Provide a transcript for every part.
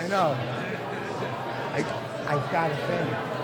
I know. I've got a thing.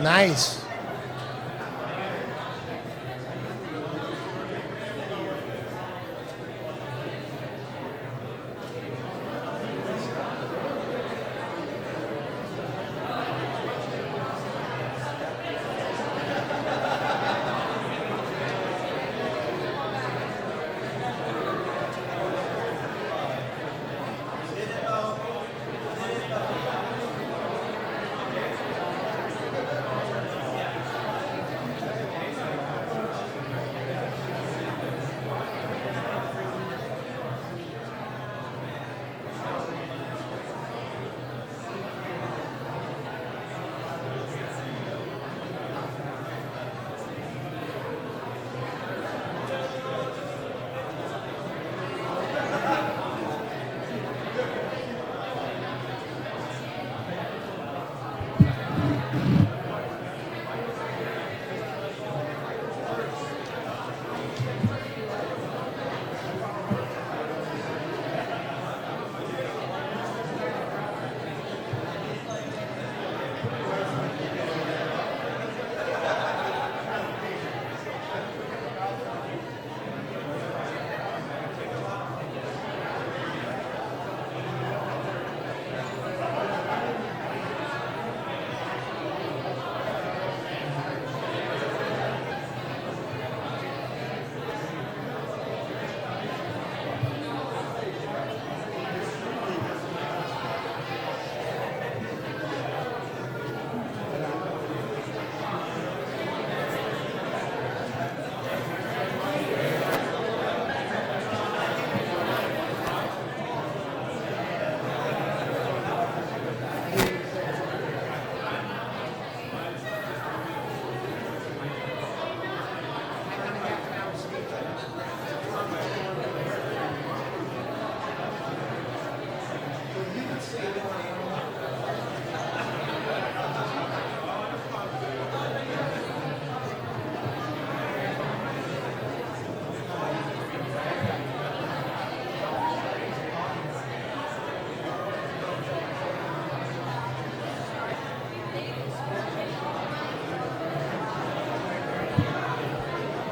Nice.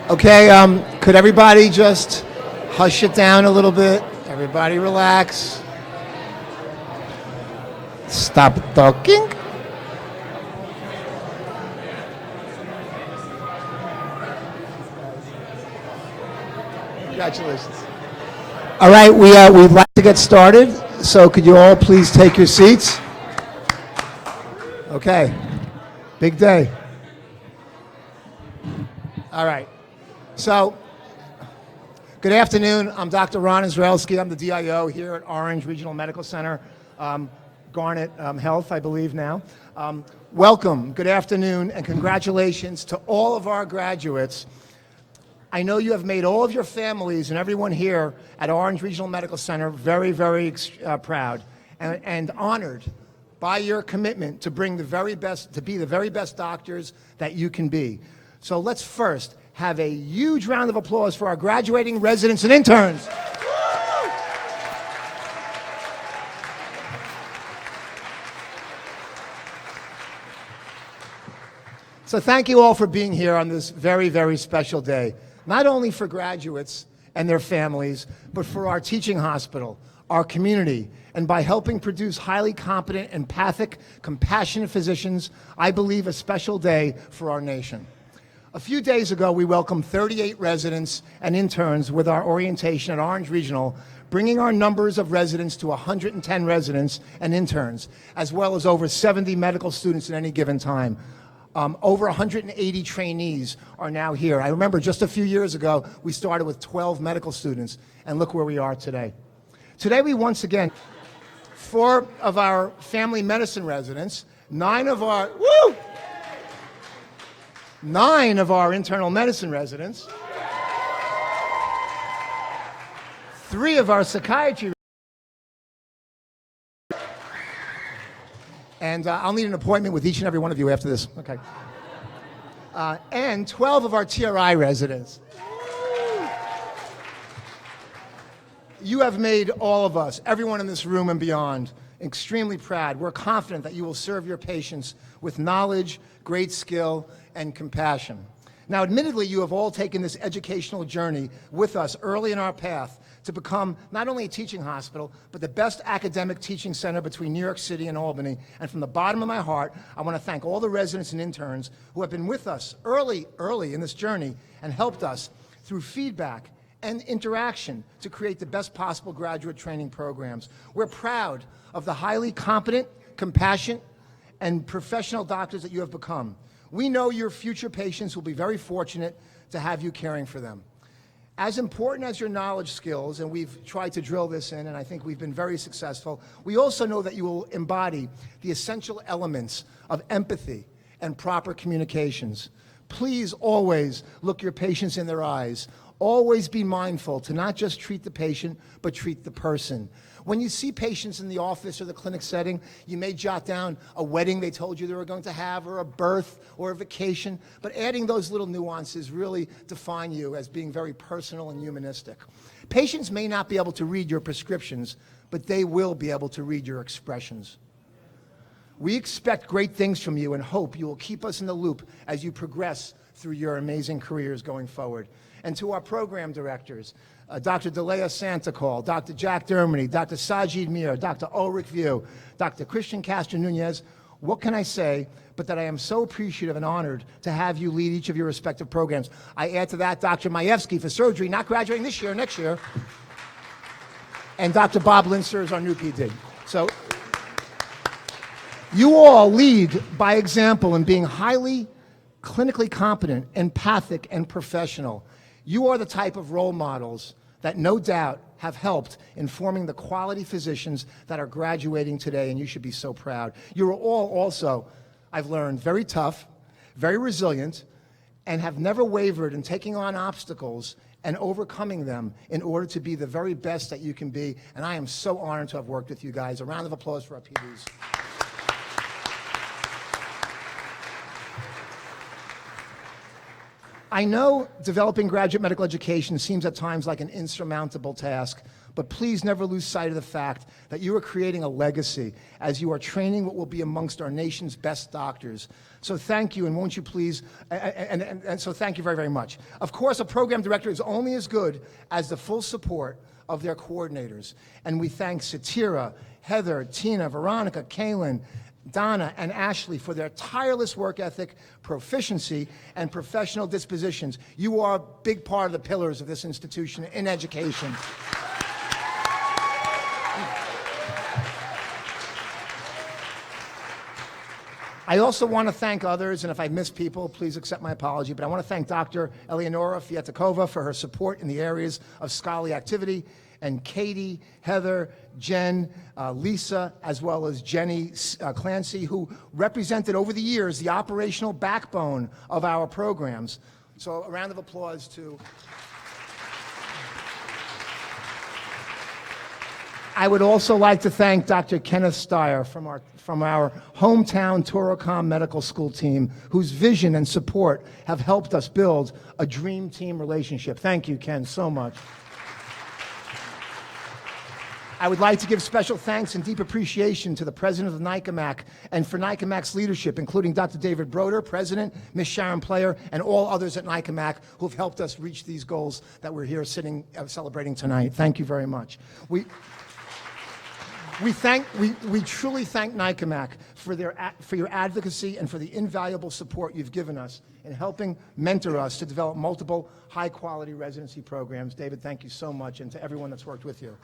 Okay, could everybody just hush it down a little bit? Everybody relax. Stop talking. Congratulations. All right, we'd like to get started, so could you all please take your seats? Okay, big day. All right. So, good afternoon. I'm Dr. Ron Izraelski. I'm the DIO here at Orange Regional Medical Center, Garnet Health, I believe now. Welcome, good afternoon, and congratulations to all of our graduates. I know you have made all of your families and everyone here at Orange Regional Medical Center very, very proud and honored by your commitment to bring the very best, to be the very best doctors that you can be. So let's first have a huge round of applause for our graduating residents and interns. So thank you all for being here on this very, very special day, not only for graduates and their families, but for our teaching hospital, our community, and by helping produce highly competent, empathic, compassionate physicians, I believe a special day for our nation. A few days ago, we welcomed 38 residents and interns with our orientation at Orange Regional, bringing our numbers of residents to 110 residents and interns, as well as over 70 medical students at any given time. Over 180 trainees are now here. I remember just a few years ago, we started with 12 medical students, and look where we are today. Today, we once again, 4 of our family medicine residents, 9 of our internal medicine residents, 3 of our psychiatry, and I'll need an appointment with each and every one of you after this. Okay. And 12 of our TRI residents. You have made all of us, everyone in this room and beyond, extremely proud. We're confident that you will serve your patients with knowledge, great skill, and compassion. Now, admittedly, you have all taken this educational journey with us early in our path to become not only a teaching hospital, but the best academic teaching center between New York City and Albany. And from the bottom of my heart, I want to thank all the residents and interns who have been with us early in this journey and helped us through feedback and interaction to create the best possible graduate training programs. We're proud of the highly competent, compassionate, and professional doctors that you have become. We know your future patients will be very fortunate to have you caring for them. As important as your knowledge skills, and we've tried to drill this in, and I think we've been very successful, we also know that you will embody the essential elements of empathy and proper communications. Please always look your patients in their eyes. Always be mindful to not just treat the patient, but treat the person. When you see patients in the office or the clinic setting, you may jot down a wedding they told you they were going to have, or a birth, or a vacation, but adding those little nuances really define you as being very personal and humanistic. Patients may not be able to read your prescriptions, but they will be able to read your expressions. We expect great things from you and hope you will keep us in the loop as you progress through your amazing careers going forward. And to our program directors, Dr. Delea Santacol, Dr. Jack Dermody, Dr. Sajid Mir, Dr. Ulrich View, Dr. Christian Castro Nunez, what can I say but that I am so appreciative and honored to have you lead each of your respective programs. I add to that Dr. Majewski for surgery, not graduating this year, next year, and Dr. Bob Linster is our new PD. So you all lead by example in being highly clinically competent, empathic, and professional. You are the type of role models that no doubt have helped in forming the quality physicians that are graduating today, and you should be so proud. You are all also, I've learned, very tough, very resilient, and have never wavered in taking on obstacles and overcoming them in order to be the very best that you can be, and I am so honored to have worked with you guys. A round of applause for our PDs. I know developing graduate medical education seems at times like an insurmountable task, but please never lose sight of the fact that you are creating a legacy as you are training what will be amongst our nation's best doctors. So thank you, and won't you please, and so thank you very, very much. Of course, a program director is only as good as the full support of their coordinators, and we thank Satira, Heather, Tina, Veronica, Kaylin, Donna, and Ashley for their tireless work ethic, proficiency, and professional dispositions. You are a big part of the pillars of this institution in education. I also want to thank others, and if I miss people, please accept my apology, but I want to thank Dr. Eleonora Fiatakova for her support in the areas of scholarly activity, and Katie, Heather, Jen, Lisa, as well as Jenny Clancy, who represented over the years the operational backbone of our programs. So a round of applause to... I would also like to thank Dr. Ken Starr from our hometown Torocom Medical School team, whose vision and support have helped us build a dream team relationship. Thank you, Ken, so much. I would like to give special thanks and deep appreciation to the president of the NICAMAC and for NICAMAC's leadership, including Dr. David Broder, president, Ms. Sharon Player, and all others at NICAMAC who have helped us reach these goals that we're here sitting celebrating tonight. Thank you very much. We truly thank NICAMAC for your advocacy and for the invaluable support you've given us in helping mentor us to develop multiple high-quality residency programs. David, thank you so much, and to everyone that's worked with you.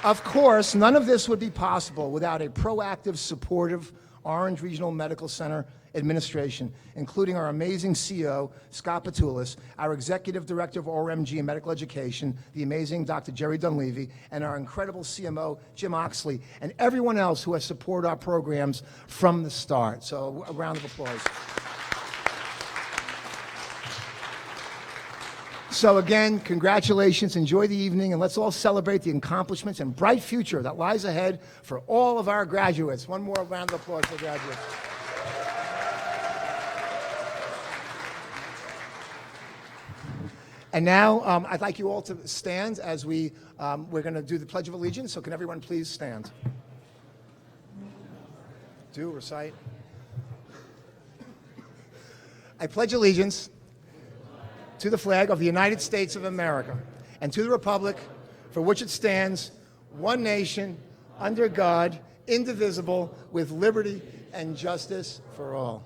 Of course, none of this would be possible without a proactive, supportive Orange Regional Medical Center administration, including our amazing CEO, Scott Patulis, our Executive Director of ORMG and Medical Education, the amazing Dr. Jerry Dunleavy, and our incredible CMO, Jim Oxley, and everyone else who has supported our programs from the start. So a round of applause. So again, congratulations, enjoy the evening, and let's all celebrate the accomplishments and bright future that lies ahead for all of our graduates. One more round of applause for the graduates. And now I'd like you all to stand as we're going to do the Pledge of Allegiance. So can everyone please stand? Recite. I pledge allegiance to the flag of the United States of America and to the republic for which it stands, one nation, under God, indivisible, with liberty and justice for all.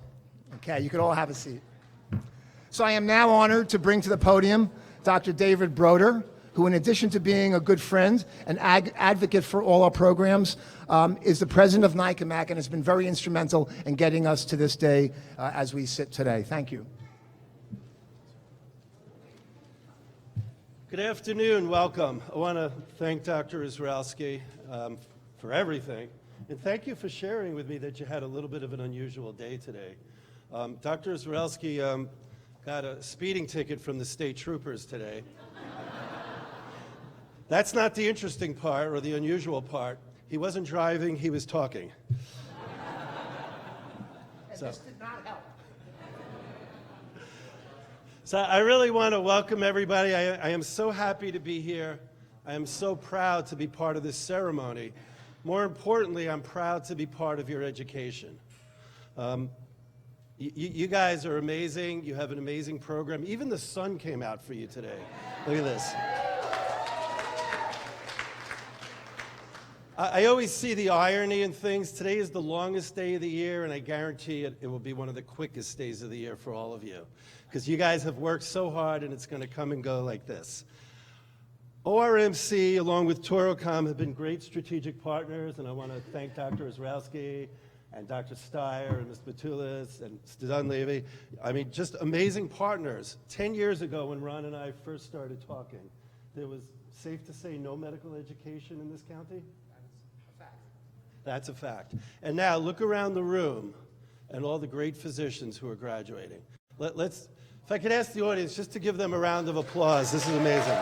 Okay, you can all have a seat. So I am now honored to bring to the podium Dr. David Broder, who in addition to being a good friend and advocate for all our programs, is the president of NICAMAC and has been very instrumental in getting us to this day as we sit today. Thank you. Good afternoon, welcome. I want to thank Dr. Israelski for everything, and thank you for sharing with me that you had a little bit of an unusual day today. Dr. Israelski got a speeding ticket from the state troopers today. That's not the interesting part or the unusual part. He wasn't driving, he was talking. And this did not help. So I really want to welcome everybody. I am so happy to be here. I am so proud to be part of this ceremony. More importantly, I'm proud to be part of your education. You guys are amazing. You have an amazing program. Even the sun came out for you today. Look at this. I always see the irony in things. Today is the longest day of the year, and I guarantee it will be one of the quickest days of the year for all of you, because you guys have worked so hard, and it's going to come and go like this. ORMC, along with Torocom, have been great strategic partners, and I want to thank Dr. Israelski and Dr. Starr and Ms. Patulis and Mr. Dunleavy. I mean, just amazing partners. 10 years ago, when Ron and I first started talking, there was, safe to say, no medical education in this county? That's a fact. And now look around the room and all the great physicians who are graduating. Let's, if I could ask the audience just to give them a round of applause. This is amazing.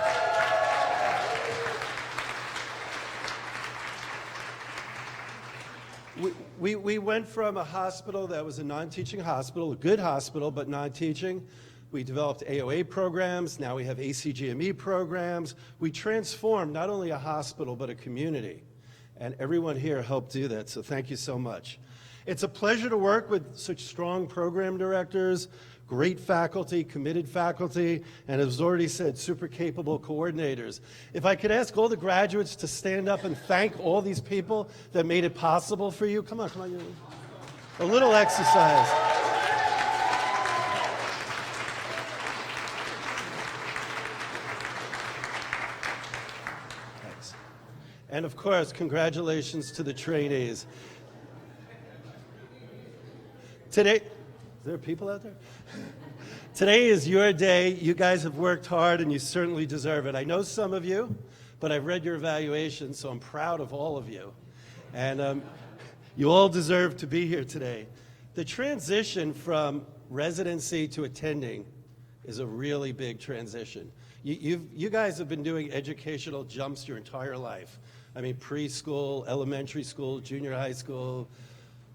We went from a hospital that was a non-teaching hospital, a good hospital, but non-teaching. We developed AOA programs. Now we have ACGME programs. We transformed not only a hospital, but a community. And everyone here helped do that, so thank you so much. It's a pleasure to work with such strong program directors, great faculty, committed faculty, and as already said, super capable coordinators. If I could ask all the graduates to stand up and thank all these people that made it possible for you. Come on, come on. A little exercise. Thanks. And of course, congratulations to the trainees. Today, is there people out there? Today is your day. You guys have worked hard and you certainly deserve it. I know some of you, but I've read your evaluation, so I'm proud of all of you. And you all deserve to be here today. The transition from residency to attending is a really big transition. You guys have been doing educational jumps your entire life. I mean, preschool, elementary school, junior high school,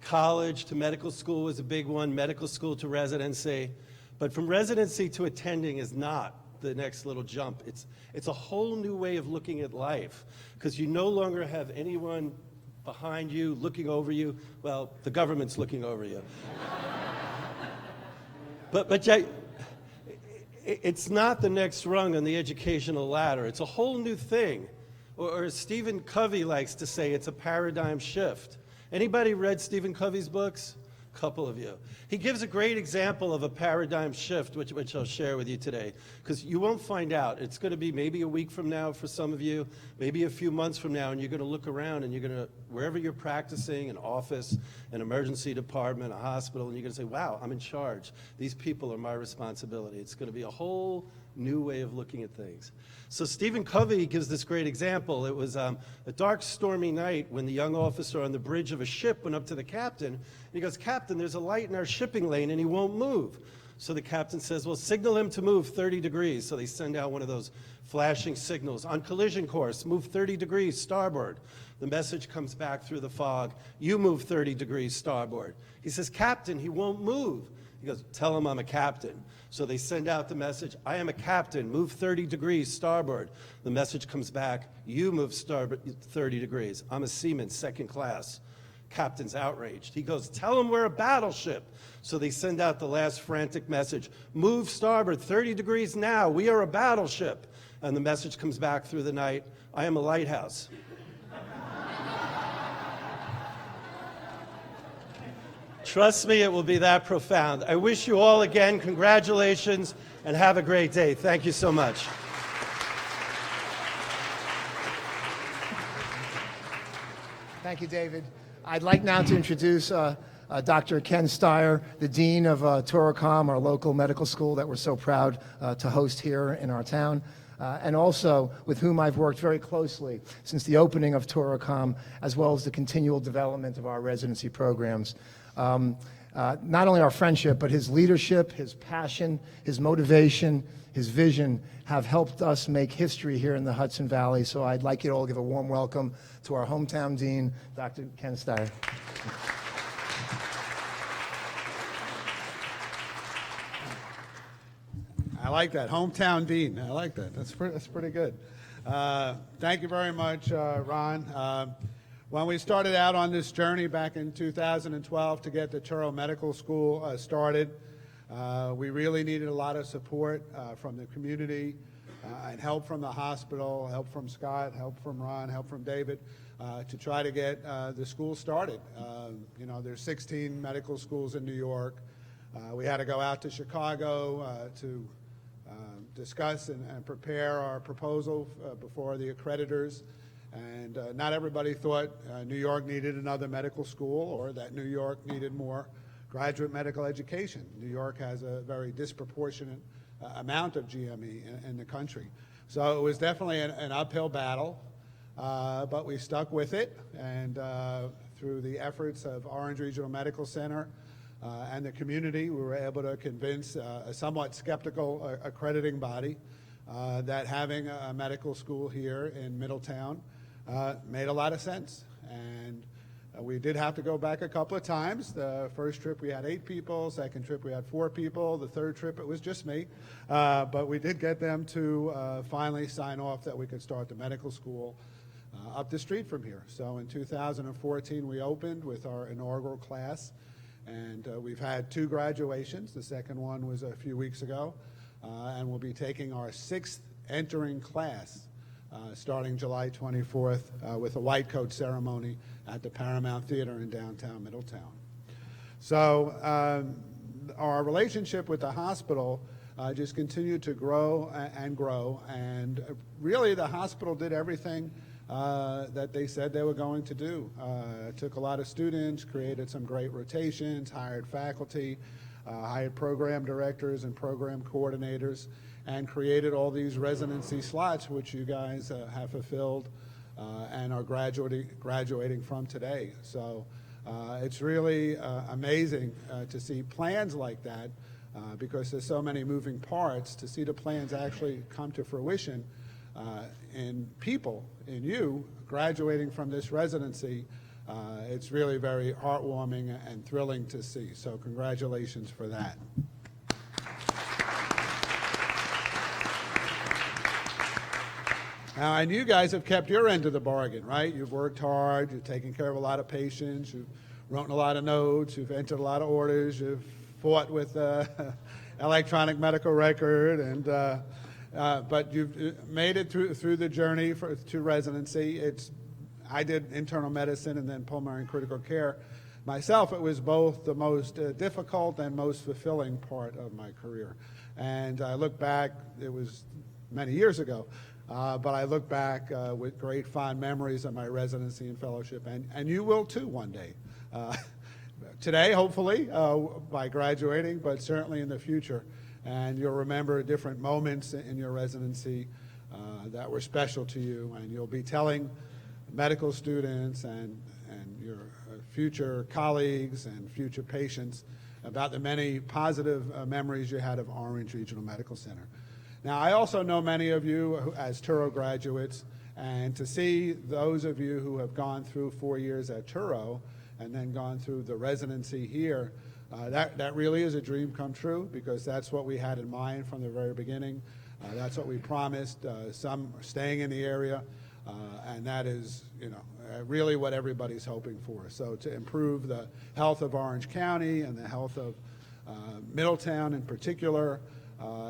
college to medical school was a big one, medical school to residency. But from residency to attending is not the next little jump. It's a whole new way of looking at life, because you no longer have anyone behind you looking over you. Well, the government's looking over you. but it's not the next rung on the educational ladder. It's a whole new thing Or as Stephen Covey likes to say, it's a paradigm shift. Anybody read Stephen Covey's books? A couple of you. He gives a great example of a paradigm shift, which I'll share with you today, because you won't find out. It's going to be maybe a week from now for some of you, maybe a few months from now, and you're going to look around and you're going to, wherever you're practicing, an office, an emergency department, a hospital, and you're going to say, wow, I'm in charge. These people are my responsibility. It's going to be a whole new way of looking at things. So Stephen Covey gives this great example. It was a dark, stormy night when the young officer on the bridge of a ship went up to the captain, and he goes, "Captain, there's a light in our shipping lane, and he won't move." So the captain says, "Well, signal him to move 30 degrees. So they send out one of those flashing signals. "On collision course, move 30 degrees starboard." The message comes back through the fog, "You move 30 degrees starboard." He says, "Captain, he won't move." He goes, "Tell him I'm a captain." So they send out the message, "I am a captain, move 30 degrees starboard." The message comes back, "You move starboard 30 degrees. I'm a seaman, second class." Captain's outraged. He goes, "Tell him we're a battleship." So they send out the last frantic message, "Move starboard 30 degrees now. We are a battleship." And the message comes back through the night, "I am a lighthouse." Trust me, it will be that profound. I wish you all again congratulations and have a great day. Thank you so much. Thank you, David. I'd like now to introduce Dr. Ken Starr, the Dean of Toracom, our local medical school that we're so proud to host here in our town, and also with whom I've worked very closely since the opening of Toracom, as well as the continual development of our residency programs. Not only our friendship, but his leadership, his passion, his motivation, his vision have helped us make history here in the Hudson Valley. So I'd like you to all give a warm welcome to our hometown dean, Dr. Ken Starr. I like that, hometown dean. I like that. That's pretty good. Thank you very much, Ron. When we started out on this journey back in 2012 to get the Turo Medical School started, we really needed a lot of support from the community and help from the hospital, help from Scott, help from Ron, help from David to try to get the school started. You know, there's 16 medical schools in New York. We had to go out to Chicago to discuss and prepare our proposal before the accreditors. And not everybody thought New York needed another medical school or that New York needed more graduate medical education. New York has a very disproportionate amount of GME in the country. So it was definitely an uphill battle, but we stuck with it. And through the efforts of Orange Regional Medical Center and the community, we were able to convince a somewhat skeptical accrediting body that having a medical school here in Middletown made a lot of sense. And we did have to go back a couple of times. The first trip we had 8 people, second trip we had 4 people, the third trip it was just me. But we did get them to finally sign off that we could start the medical school up the street from here. So in 2014 we opened with our inaugural class, and we've had 2 graduations. The second one was a few weeks ago, and we'll be taking our 6th entering class starting July 24th with a white coat ceremony at the Paramount Theater in downtown Middletown. So our relationship with the hospital just continued to grow and grow, and really the hospital did everything that they said they were going to do. Took a lot of students, created some great rotations, hired faculty, hired program directors and program coordinators, and created all these residency slots, which you guys have fulfilled and are graduating from today. So it's really amazing to see plans like that because there's so many moving parts, to see the plans actually come to fruition in people, in you, graduating from this residency. It's really very heartwarming and thrilling to see. So congratulations for that. Now, and you guys have kept your end of the bargain, right? You've worked hard, you've taken care of a lot of patients, you've written a lot of notes, you've entered a lot of orders, you've fought with electronic medical record, But you've made it through the journey to residency. I did internal medicine and then pulmonary and critical care. Myself, it was both the most difficult and most fulfilling part of my career. And I look back, it was many years ago, but I look back with great fond memories of my residency and fellowship, and you will too one day. Today, hopefully, by graduating, but certainly in the future. And you'll remember different moments in your residency that were special to you, and you'll be telling medical students and your future colleagues and future patients about the many positive memories you had of Orange Regional Medical Center. Now, I also know many of you as Touro graduates, and to see those of you who have gone through 4 years at Touro and then gone through the residency here, that really is a dream come true, because that's what we had in mind from the very beginning. That's what we promised, some staying in the area, and that is, really what everybody's hoping for. So to improve the health of Orange County and the health of Middletown in particular,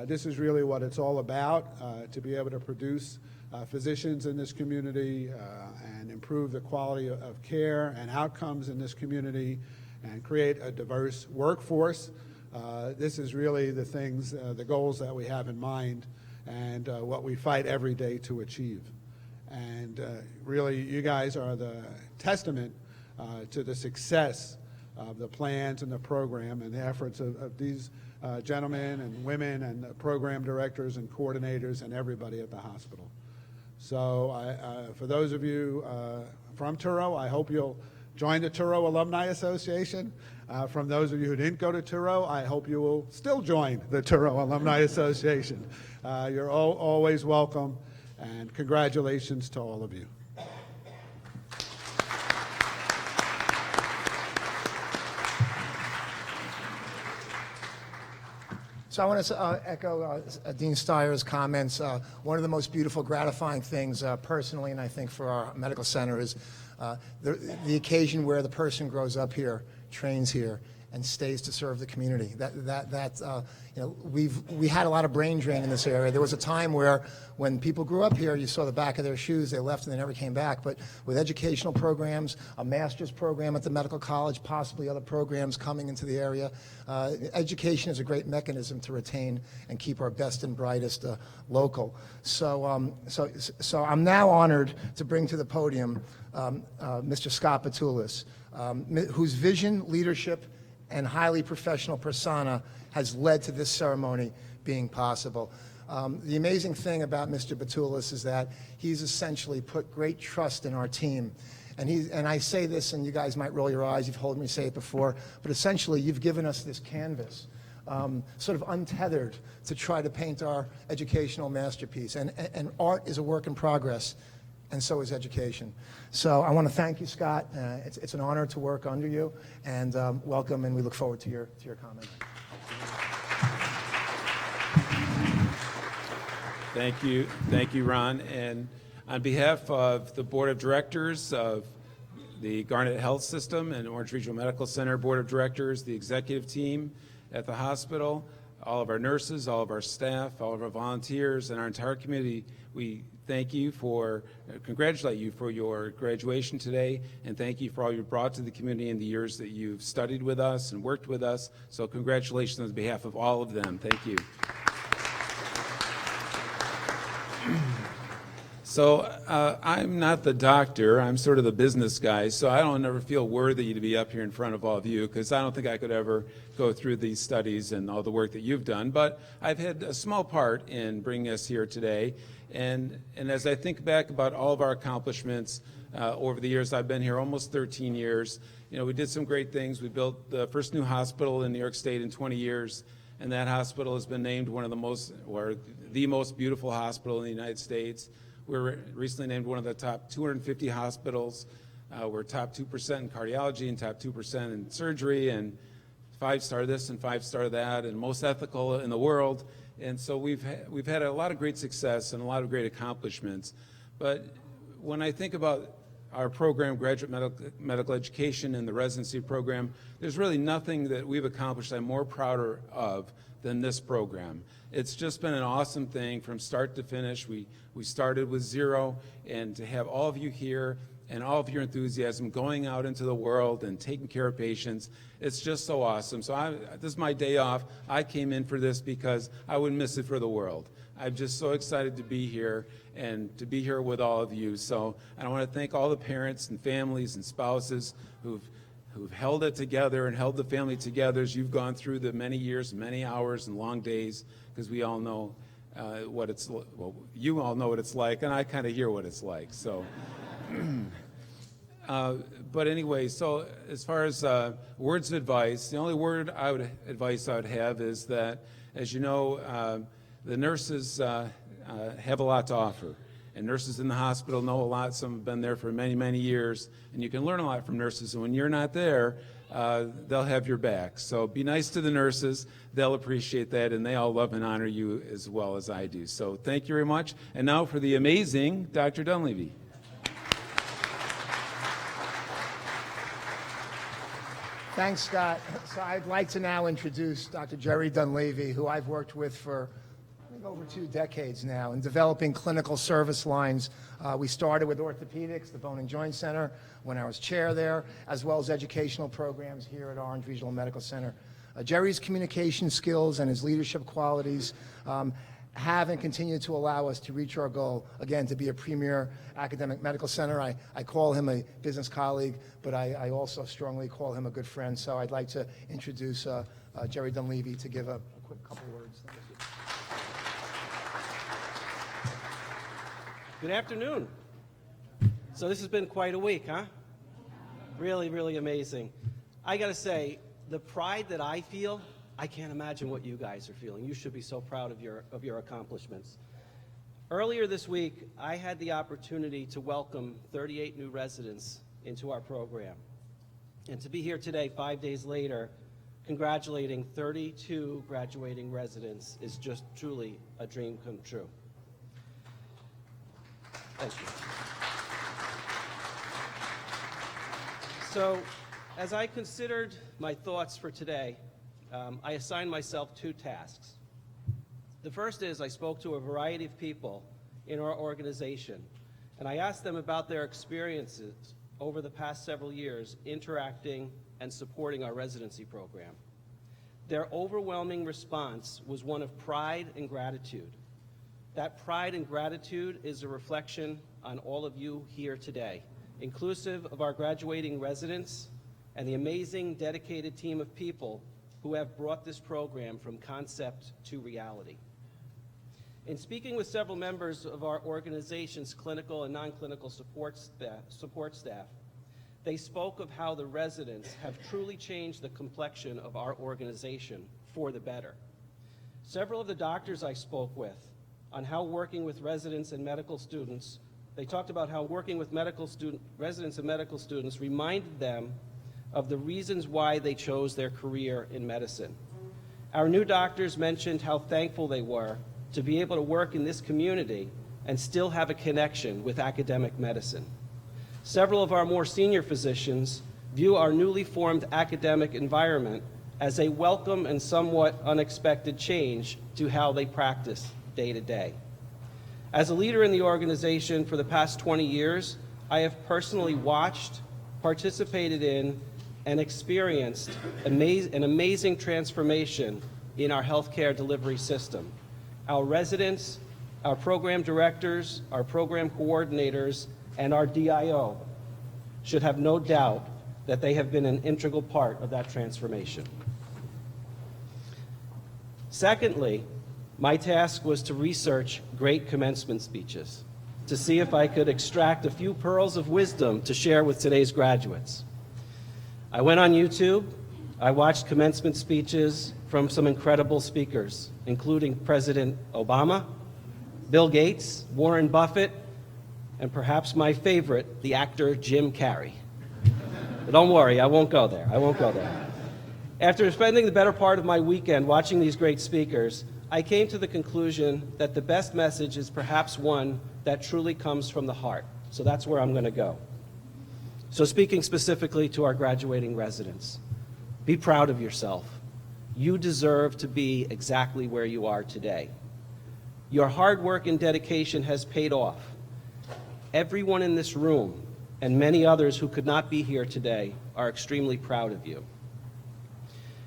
this is really what it's all about, to be able to produce physicians in this community and improve the quality of care and outcomes in this community and create a diverse workforce. This is really the things, the goals that we have in mind and what we fight every day to achieve. And really, you guys are the testament to the success of the plans and the program and the efforts of these gentlemen and women and the program directors and coordinators and everybody at the hospital. So for those of you from Touro, I hope you'll join the Touro Alumni Association. From those of you who didn't go to Touro, I hope you will still join the Touro Alumni Association. You're always welcome, and congratulations to all of you. So I want to echo Dean Steyer's comments. One of the most beautiful, gratifying things personally, and I think for our medical center, is the occasion where the person grows up here, trains here, and stays to serve the community. We had a lot of brain drain in this area. There was a time where when people grew up here, you saw the back of their shoes, they left and they never came back. But with educational programs, a master's program at the medical college, possibly other programs coming into the area, education is a great mechanism to retain and keep our best and brightest local. So I'm now honored to bring to the podium Mr. Scott Batulis, whose vision, leadership, and highly professional persona has led to this ceremony being possible. The amazing thing about Mr. Batulis is that he's essentially put great trust in our team. And I say this, and you guys might roll your eyes, you've heard me say it before, but essentially you've given us this canvas, sort of untethered, to try to paint our educational masterpiece. And art is a work in progress, and so is education. So I want to thank you, Scott. It's an honor to work under you, and welcome, and we look forward to your comment. Thank you, Ron. And on behalf of the Board of Directors of the Garnet Health System and Orange Regional Medical Center Board of Directors, the executive team at the hospital, all of our nurses, all of our staff, all of our volunteers, and our entire community, we congratulate you for your graduation today, and thank you for all you've brought to the community in the years that you've studied with us and worked with us. So congratulations on behalf of all of them. Thank you. So I'm not the doctor, I'm sort of the business guy, so I don't ever feel worthy to be up here in front of all of you, because I don't think I could ever go through these studies and all the work that you've done. But I've had a small part in bringing us here today, and as I think back about all of our accomplishments over the years, I've been here almost 13 years. We did some great things. We built the first new hospital in New York State in 20 years, and that hospital has been named one of the most beautiful hospital in the United States. We were recently named one of the top 250 hospitals. We're top 2% in cardiology and top 2% in surgery, and 5-star this and 5-star that, and most ethical in the world. And so we've had a lot of great success and a lot of great accomplishments. But when I think about our program, Graduate Medical Education and the Residency Program, there's really nothing that we've accomplished I'm more prouder of than this program. It's just been an awesome thing from start to finish. We started with zero, and to have all of you here and all of your enthusiasm going out into the world and taking care of patients, it's just so awesome. So this is my day off. I came in for this because I wouldn't miss it for the world. I'm just so excited to be here and to be here with all of you. So I want to thank all the parents and families and spouses who've held it together and held the family together as you've gone through the many years, many hours and long days, because we all know you all know what it's like, and I kind of hear what it's like. So, but anyway, so as far as words of advice, the only advice I would have is that, as you know, the nurses have a lot to offer. And nurses in the hospital know a lot. Some have been there for many, many years. And you can learn a lot from nurses. And when you're not there, they'll have your back. So be nice to the nurses. They'll appreciate that. And they all love and honor you as well as I do. So thank you very much. And now for the amazing Dr. Dunleavy. Thanks, Scott. So I'd like to now introduce Dr. Jerry Dunleavy, who I've worked with for over 2 decades now in developing clinical service lines. We started with orthopedics, the Bone and Joint Center, when I was chair there, as well as educational programs here at Orange Regional Medical Center. Jerry's communication skills and his leadership qualities have and continue to allow us to reach our goal, again, to be a premier academic medical center. I call him a business colleague, but I also strongly call him a good friend. So I'd like to introduce Jerry Dunleavy to give a quick couple words. Thank you. Good afternoon. So this has been quite a week, huh? Really, really amazing. I gotta say, the pride that I feel, I can't imagine what you guys are feeling. You should be so proud of your accomplishments. Earlier this week, I had the opportunity to welcome 38 new residents into our program. And to be here today, 5 days later, congratulating 32 graduating residents is just truly a dream come true. Thank you. So, as I considered my thoughts for today, I assigned myself 2 tasks. The first is I spoke to a variety of people in our organization, and I asked them about their experiences over the past several years interacting and supporting our residency program. Their overwhelming response was one of pride and gratitude. That pride and gratitude is a reflection on all of you here today, inclusive of our graduating residents and the amazing, dedicated team of people who have brought this program from concept to reality. In speaking with several members of our organization's clinical and non-clinical support staff, they spoke of how the residents have truly changed the complexion of our organization for the better. Several of the doctors I spoke with on how working with residents and medical students, they talked about how working with residents and medical students reminded them of the reasons why they chose their career in medicine. Our new doctors mentioned how thankful they were to be able to work in this community and still have a connection with academic medicine. Several of our more senior physicians view our newly formed academic environment as a welcome and somewhat unexpected change to how they practice day to day. As a leader in the organization for the past 20 years, I have personally watched, participated in, and experienced an amazing transformation in our healthcare delivery system. Our residents, our program directors, our program coordinators, and our DIO should have no doubt that they have been an integral part of that transformation. Secondly, my task was to research great commencement speeches to see if I could extract a few pearls of wisdom to share with today's graduates. I went on YouTube, I watched commencement speeches from some incredible speakers, including President Obama, Bill Gates, Warren Buffett, and perhaps my favorite, the actor Jim Carrey. But don't worry, I won't go there. After spending the better part of my weekend watching these great speakers, I came to the conclusion that the best message is perhaps one that truly comes from the heart. So that's where I'm going to go. So speaking specifically to our graduating residents, be proud of yourself. You deserve to be exactly where you are today. Your hard work and dedication has paid off. Everyone in this room and many others who could not be here today are extremely proud of you.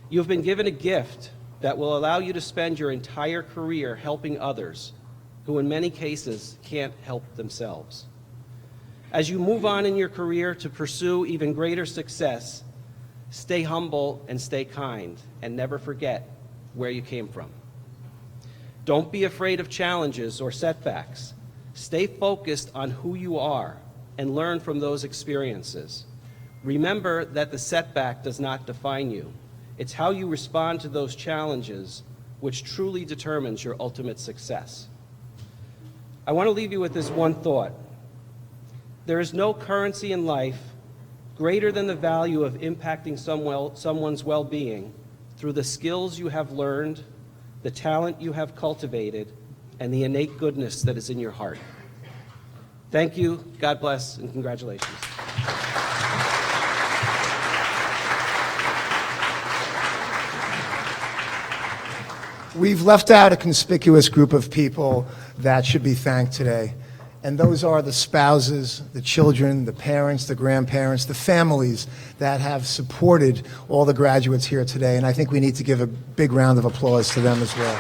You've been given a gift that will allow you to spend your entire career helping others who in many cases can't help themselves. As you move on in your career to pursue even greater success, stay humble and stay kind, and never forget where you came from. Don't be afraid of challenges or setbacks. Stay focused on who you are and learn from those experiences. Remember that the setback does not define you. It's how you respond to those challenges which truly determines your ultimate success. I want to leave you with this one thought. There is no currency in life greater than the value of impacting someone's well-being through the skills you have learned, the talent you have cultivated, and the innate goodness that is in your heart. Thank you, God bless, and congratulations. We've left out a conspicuous group of people that should be thanked today. And those are the spouses, the children, the parents, the grandparents, the families that have supported all the graduates here today. And I think we need to give a big round of applause to them as well.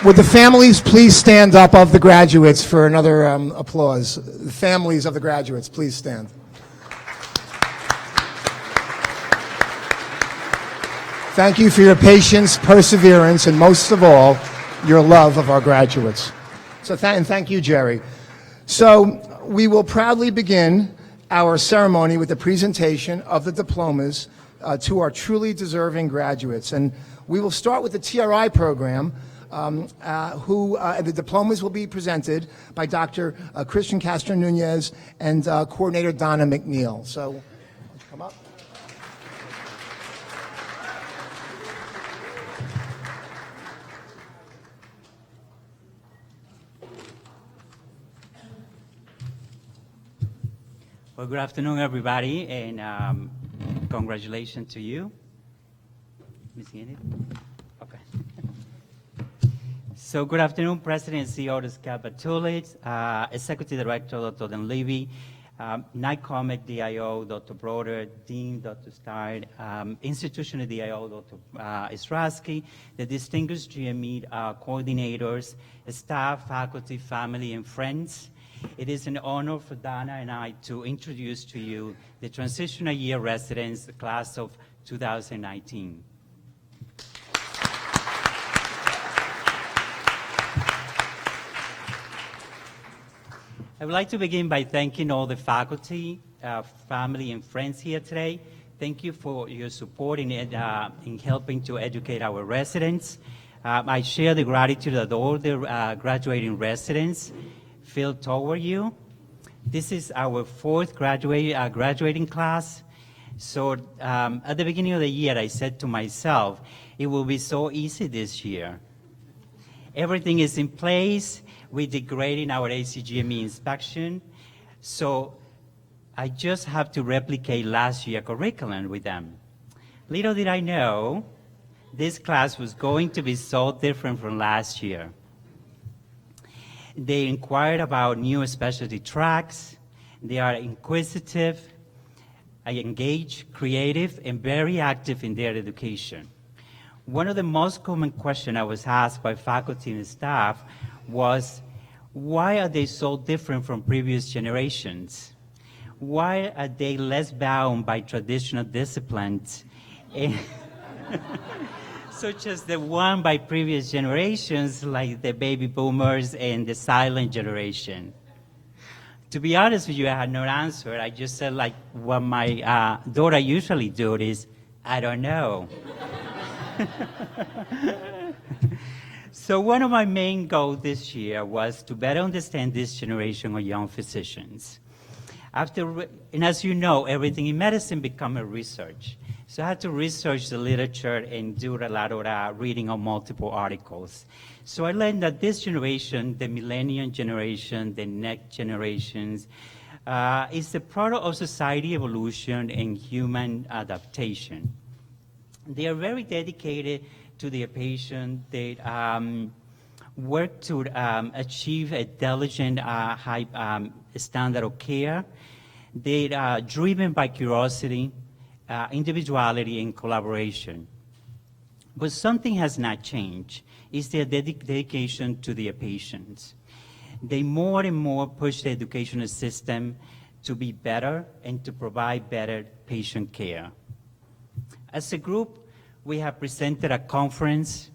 Would the families please stand up of the graduates for another applause? The families of the graduates, please stand. Thank you for your patience, perseverance, and most of all, your love of our graduates. And thank you, Jerry. So we will proudly begin our ceremony with the presentation of the diplomas to our truly deserving graduates. And we will start with the TRI program, the diplomas will be presented by Dr. Christian Castro-Nunez and Coordinator Donna McNeil. So come up. Well, good afternoon, everybody, and congratulations to you. Missing it? Okay. So, good afternoon, President and CEO Dr. Batulis, Executive Director Dr. Dan Levy, NICOMEC DIO Dr. Broder, Dean Dr. Starr, Institutional DIO Dr. Israsky, the distinguished GME coordinators, staff, faculty, family, and friends. It is an honor for Donna and I to introduce to you the transitional year residents, the class of 2019. I would like to begin by thanking all the faculty, family, and friends here today. Thank you for your support in helping to educate our residents. I share the gratitude that all the graduating residents feel toward you. This is our fourth graduating class. So at the beginning of the year, I said to myself, it will be so easy this year. Everything is in place. We did great in our ACGME inspection. So I just have to replicate last year's curriculum with them. Little did I know, this class was going to be so different from last year. They inquired about new specialty tracks. They are inquisitive, engaged, creative, and very active in their education. One of the most common questions I was asked by faculty and staff was, why are they so different from previous generations? Why are they less bound by traditional disciplines, such as the one by previous generations, like the baby boomers and the silent generation? To be honest with you, I had no answer. I just said, like what my daughter usually do is, I don't know. So one of my main goals this year was to better understand this generation of young physicians. And as you know, everything in medicine becomes a research. So I had to research the literature and do a lot of reading of multiple articles. So I learned that this generation, the millennial generation, the next generations, is the product of society evolution and human adaptation. They are very dedicated to their patient. They work to achieve a diligent, high standard of care. They are driven by curiosity, individuality, and collaboration. But something has not changed. It's their dedication to their patients. They more and more push the educational system to be better and to provide better patient care. As a group, we have presented a conference,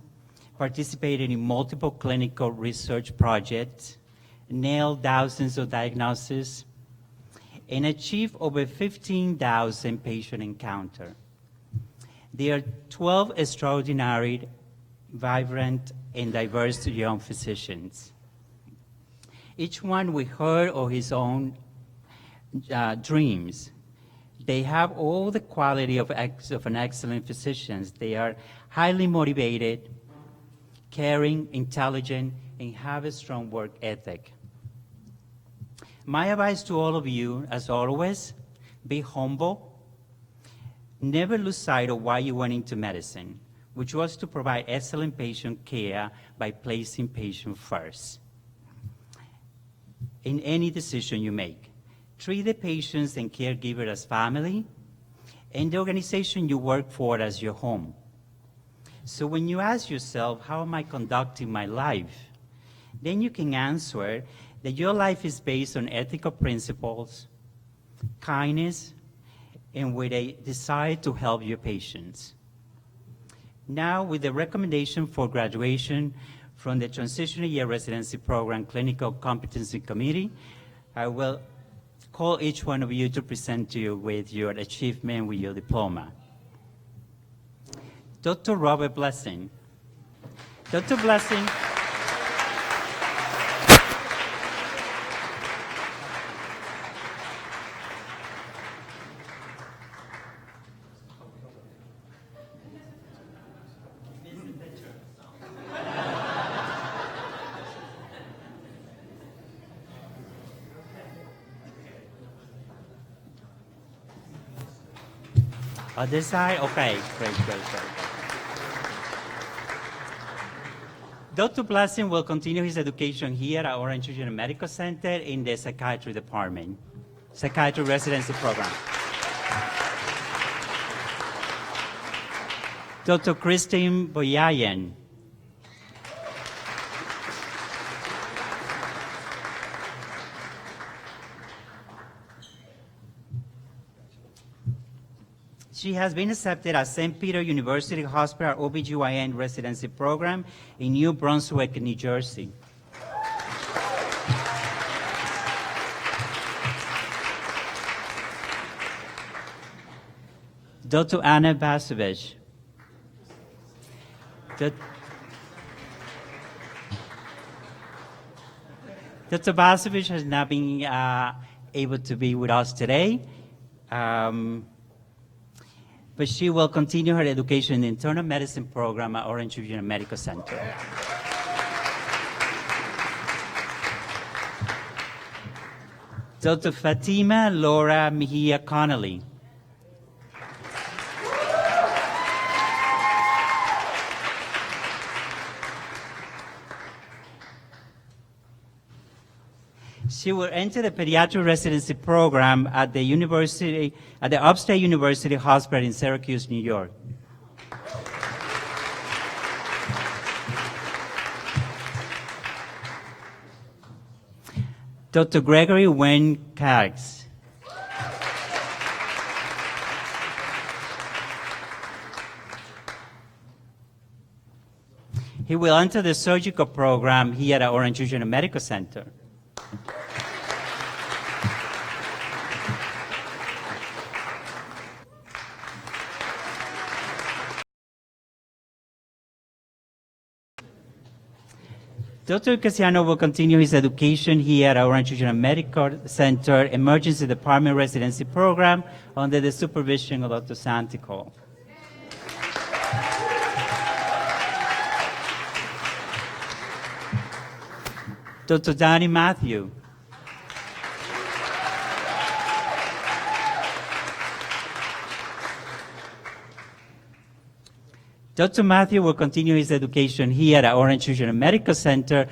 participated in multiple clinical research projects, nailed thousands of diagnoses, and achieved over 15,000 patient encounters. There are 12 extraordinary, vibrant, and diverse young physicians. Each one with her or his own dreams. They have all the quality of an excellent physician. They are highly motivated, caring, intelligent, and have a strong work ethic. My advice to all of you, as always, be humble. Never lose sight of why you went into medicine, which was to provide excellent patient care by placing patient first. In any decision you make, treat the patients and caregiver as family, and the organization you work for as your home. So when you ask yourself, how am I conducting my life? Then you can answer that your life is based on ethical principles, kindness, and with a desire to help your patients. Now, with the recommendation for graduation from the Transitional Year Residency Program Clinical Competency Committee, I will call each one of you to present to you with your achievement with your diploma. Dr. Robert Blessing. Dr. Blessing. Other side? Okay, great. Dr. Blessing will continue his education here at Orange Regional Medical Center in the Psychiatry Department, Psychiatry Residency Program. Dr. Christine Boyayan. She has been accepted at St. Peter University Hospital OBGYN Residency Program in New Brunswick, New Jersey. Dr. Anna Basovich. Dr. Basovich has not been able to be with us today. But she will continue her education in the internal medicine program at Orange Regional Medical Center. Dr. Fatima Laura Mejia Connolly. She will enter the pediatric residency program at the Upstate University Hospital in Syracuse, New York. Dr. Gregory Wayne Carrigs. He will enter the surgical program here at Orange Regional Medical Center. Dr. Casiano will continue his education here at Orange Regional Medical Center Emergency Department Residency Program under the supervision of Dr. Santico. Dr. Danny Matthew. Dr. Matthew will continue his education here at Orange Regional Medical Center,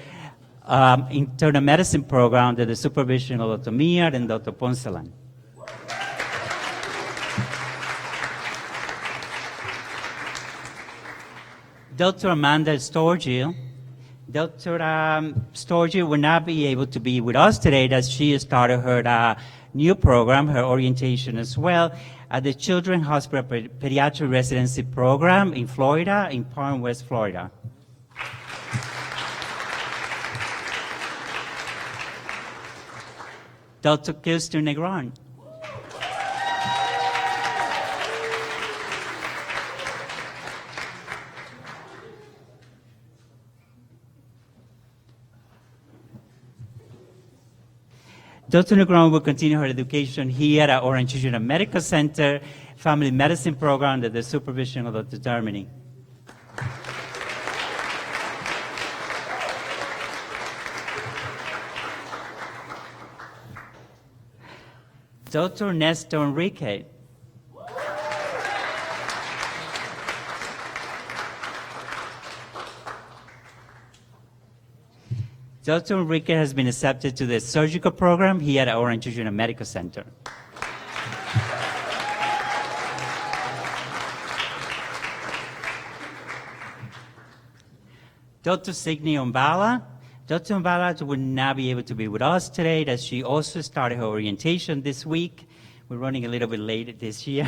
internal medicine program under the supervision of Dr. Leer and Dr. Poncelan. Dr. Amanda Storgill. Dr. Storgill will not be able to be with us today as she started her new program, her orientation as well, at the Children's Hospital Pediatric Residency Program in Florida, in Palm West, Florida. Dr. Kirsten Negron. Dr. Negron will continue her education here at Orange Regional Medical Center, Family Medicine Program under the supervision of Dr. Germany. Dr. Nestor Enrique. Dr. Enrique has been accepted to the surgical program here at Orange Regional Medical Center. Dr. Signy Umbala. Dr. Umbala will not be able to be with us today as she also started her orientation this week. We're running a little bit late this year.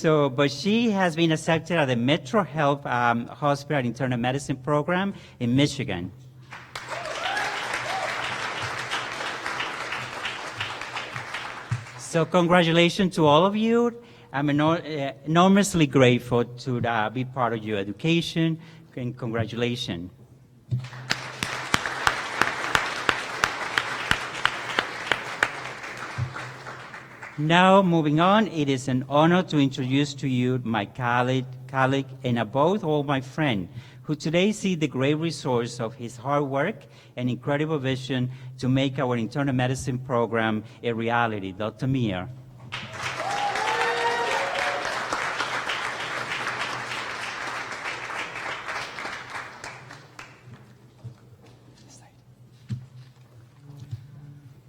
But she has been accepted at the Metro Health Hospital Internal Medicine Program in Michigan. So congratulations to all of you. I'm enormously grateful to be part of your education, and congratulations. Now, moving on, it is an honor to introduce to you my colleague and above all my friend, who today see the great resource of his hard work and incredible vision to make our internal medicine program a reality, Dr. Leer.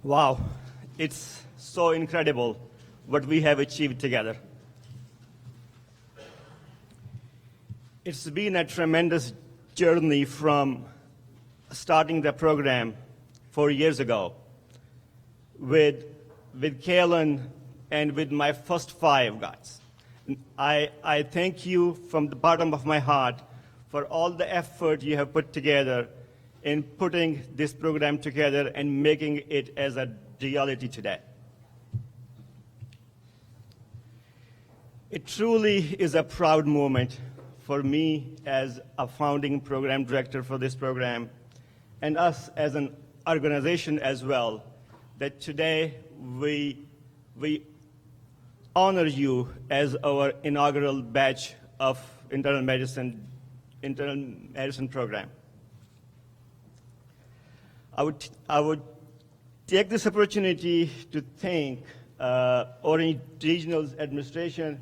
Wow, it's so incredible what we have achieved together. It's been a tremendous journey from starting the program 4 years ago with Kalen and with my first 5 guys. I thank you from the bottom of my heart for all the effort you have put together in putting this program together and making it as a reality today. It truly is a proud moment for me as a founding program director for this program, and us as an organization as well, that today we honor you as our inaugural batch of internal medicine program. I would take this opportunity to thank Orange Regional's administration,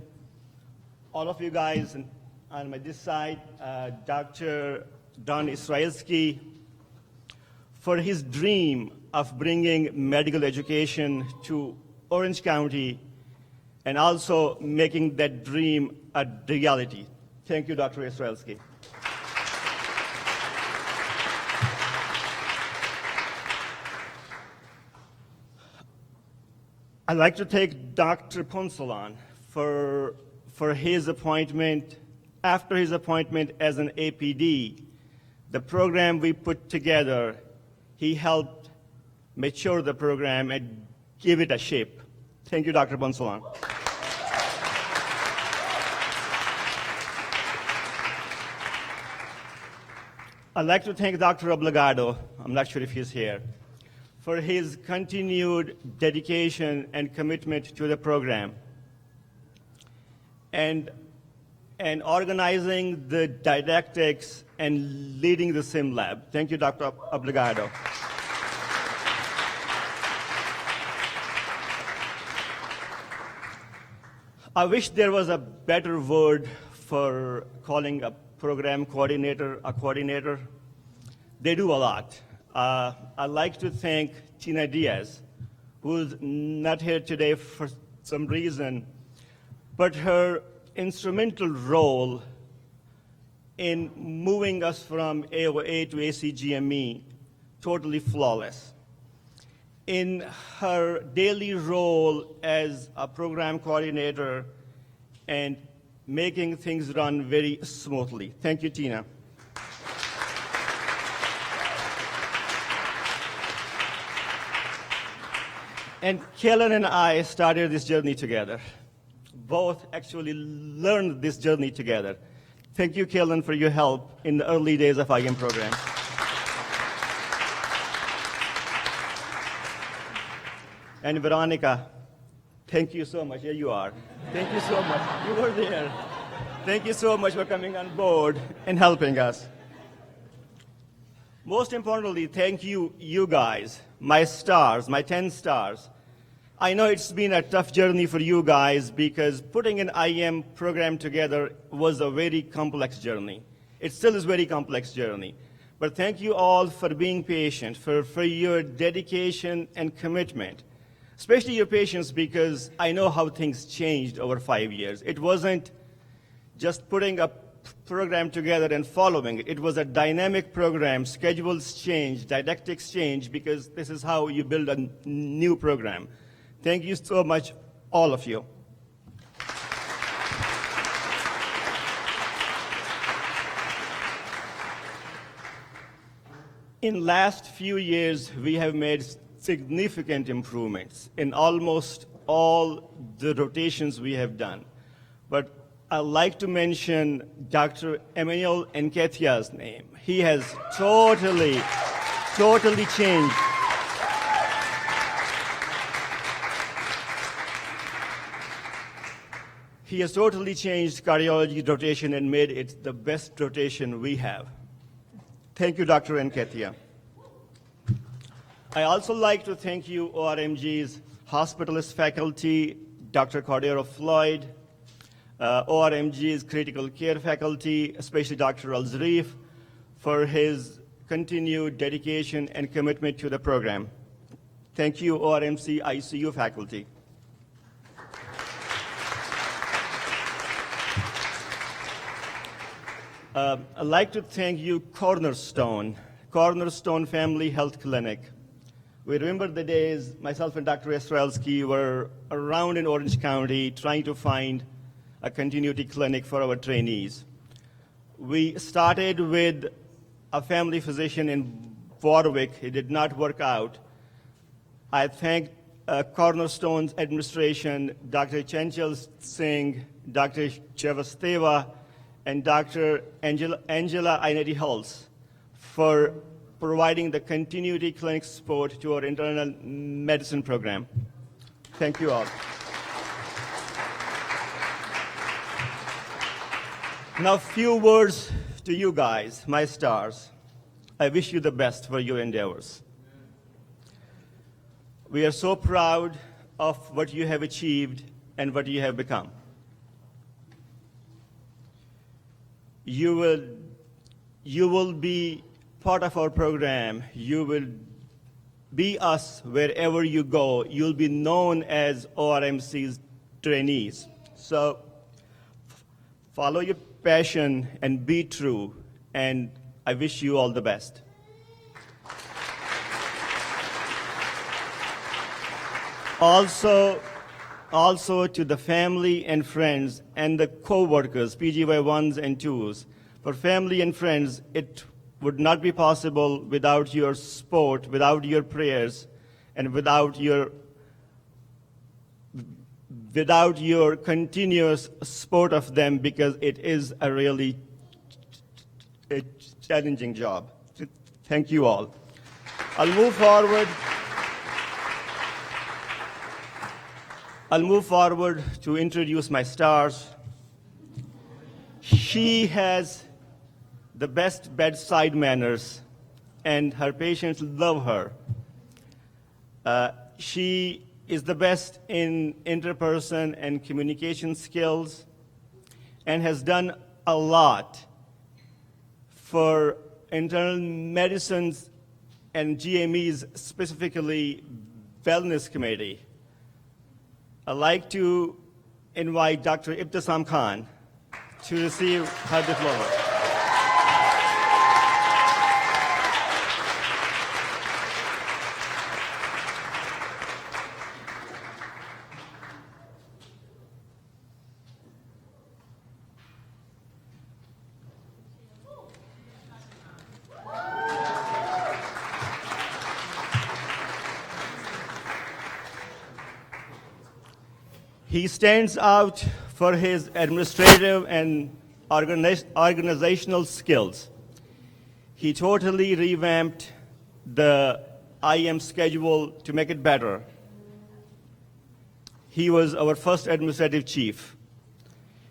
all of you guys on this side, Dr. Don Israelski, for his dream of bringing medical education to Orange County and also making that dream a reality. Thank you, Dr. Israelski. I'd like to thank Dr. Poncelan for his appointment. After his appointment as an APD, the program we put together, he helped mature the program and give it a shape. Thank you, Dr. Poncelan. I'd like to thank Dr. Obligado, I'm not sure if he's here, for his continued dedication and commitment to the program. And and organizing the didactics and leading the sim lab. Thank you, Dr. Obligado. I wish there was a better word for calling a program coordinator a coordinator. They do a lot. I'd like to thank Tina Diaz, who's not here today for some reason, but her instrumental role in moving us from AOA to ACGME, totally flawless. In her daily role as a program coordinator and making things run very smoothly. Thank you, Tina. And Kellen and I started this journey together. Both actually learned this journey together. Thank you, Kellen, for your help in the early days of IM program. And Veronica, thank you so much. Here you are. Thank you so much. You were there. Thank you so much for coming on board and helping us. Most importantly, thank you, you guys, my stars, my 10 stars. I know it's been a tough journey for you guys because putting an IM program together was a very complex journey. It still is a very complex journey. But thank you all for being patient, for your dedication and commitment, especially your patience, because I know how things changed over 5 years. It wasn't just putting a program together and following it. It was a dynamic program. Schedules change, didactics change, because this is how you build a new program. Thank you so much, all of you. In last few years, we have made significant improvements in almost all the rotations we have done. But I'd like to mention Dr. Emmanuel Nketiah's name. He has totally changed. He has totally changed cardiology rotation and made it the best rotation we have. Thank you, Dr. Nketiah. I also like to thank you, ORMG's hospitalist faculty, Dr. Cordero Floyd, ORMG's critical care faculty, especially Dr. Al-Zarif, for his continued dedication and commitment to the program. Thank you, ORMC ICU faculty. I'd like to thank you, Cornerstone Family Health Clinic. We remember the days myself and Dr. Estrelsky were around in Orange County trying to find a continuity clinic for our trainees. We started with a family physician in Warwick. It did not work out. I thank Cornerstone's administration, Dr. Chanchal Singh, Dr. Chevasteva, and Dr. Angela Ainati-Hulse for providing the continuity clinic support to our internal medicine program. Thank you all. Now, a few words to you guys, my stars. I wish you the best for your endeavors. We are so proud of what you have achieved and what you have become. You will be part of our program. You will be us wherever you go. You'll be known as ORMC's trainees. So follow your passion and be true, and I wish you all the best. Also to the family and friends and the co-workers, PGY 1s and 2s. For family and friends, it would not be possible without your support, without your prayers, and without your continuous support of them, because it is a really challenging job. Thank you all. I'll move forward to introduce my stars. She has the best bedside manners, and her patients love her. She is the best in interperson and communication skills and has done a lot for internal medicines and GME's, specifically Wellness Committee. I'd like to invite Dr. Ibtisam Khan to receive her diploma. He stands out for his administrative and organizational skills. He totally revamped the IM schedule to make it better. He was our first administrative chief.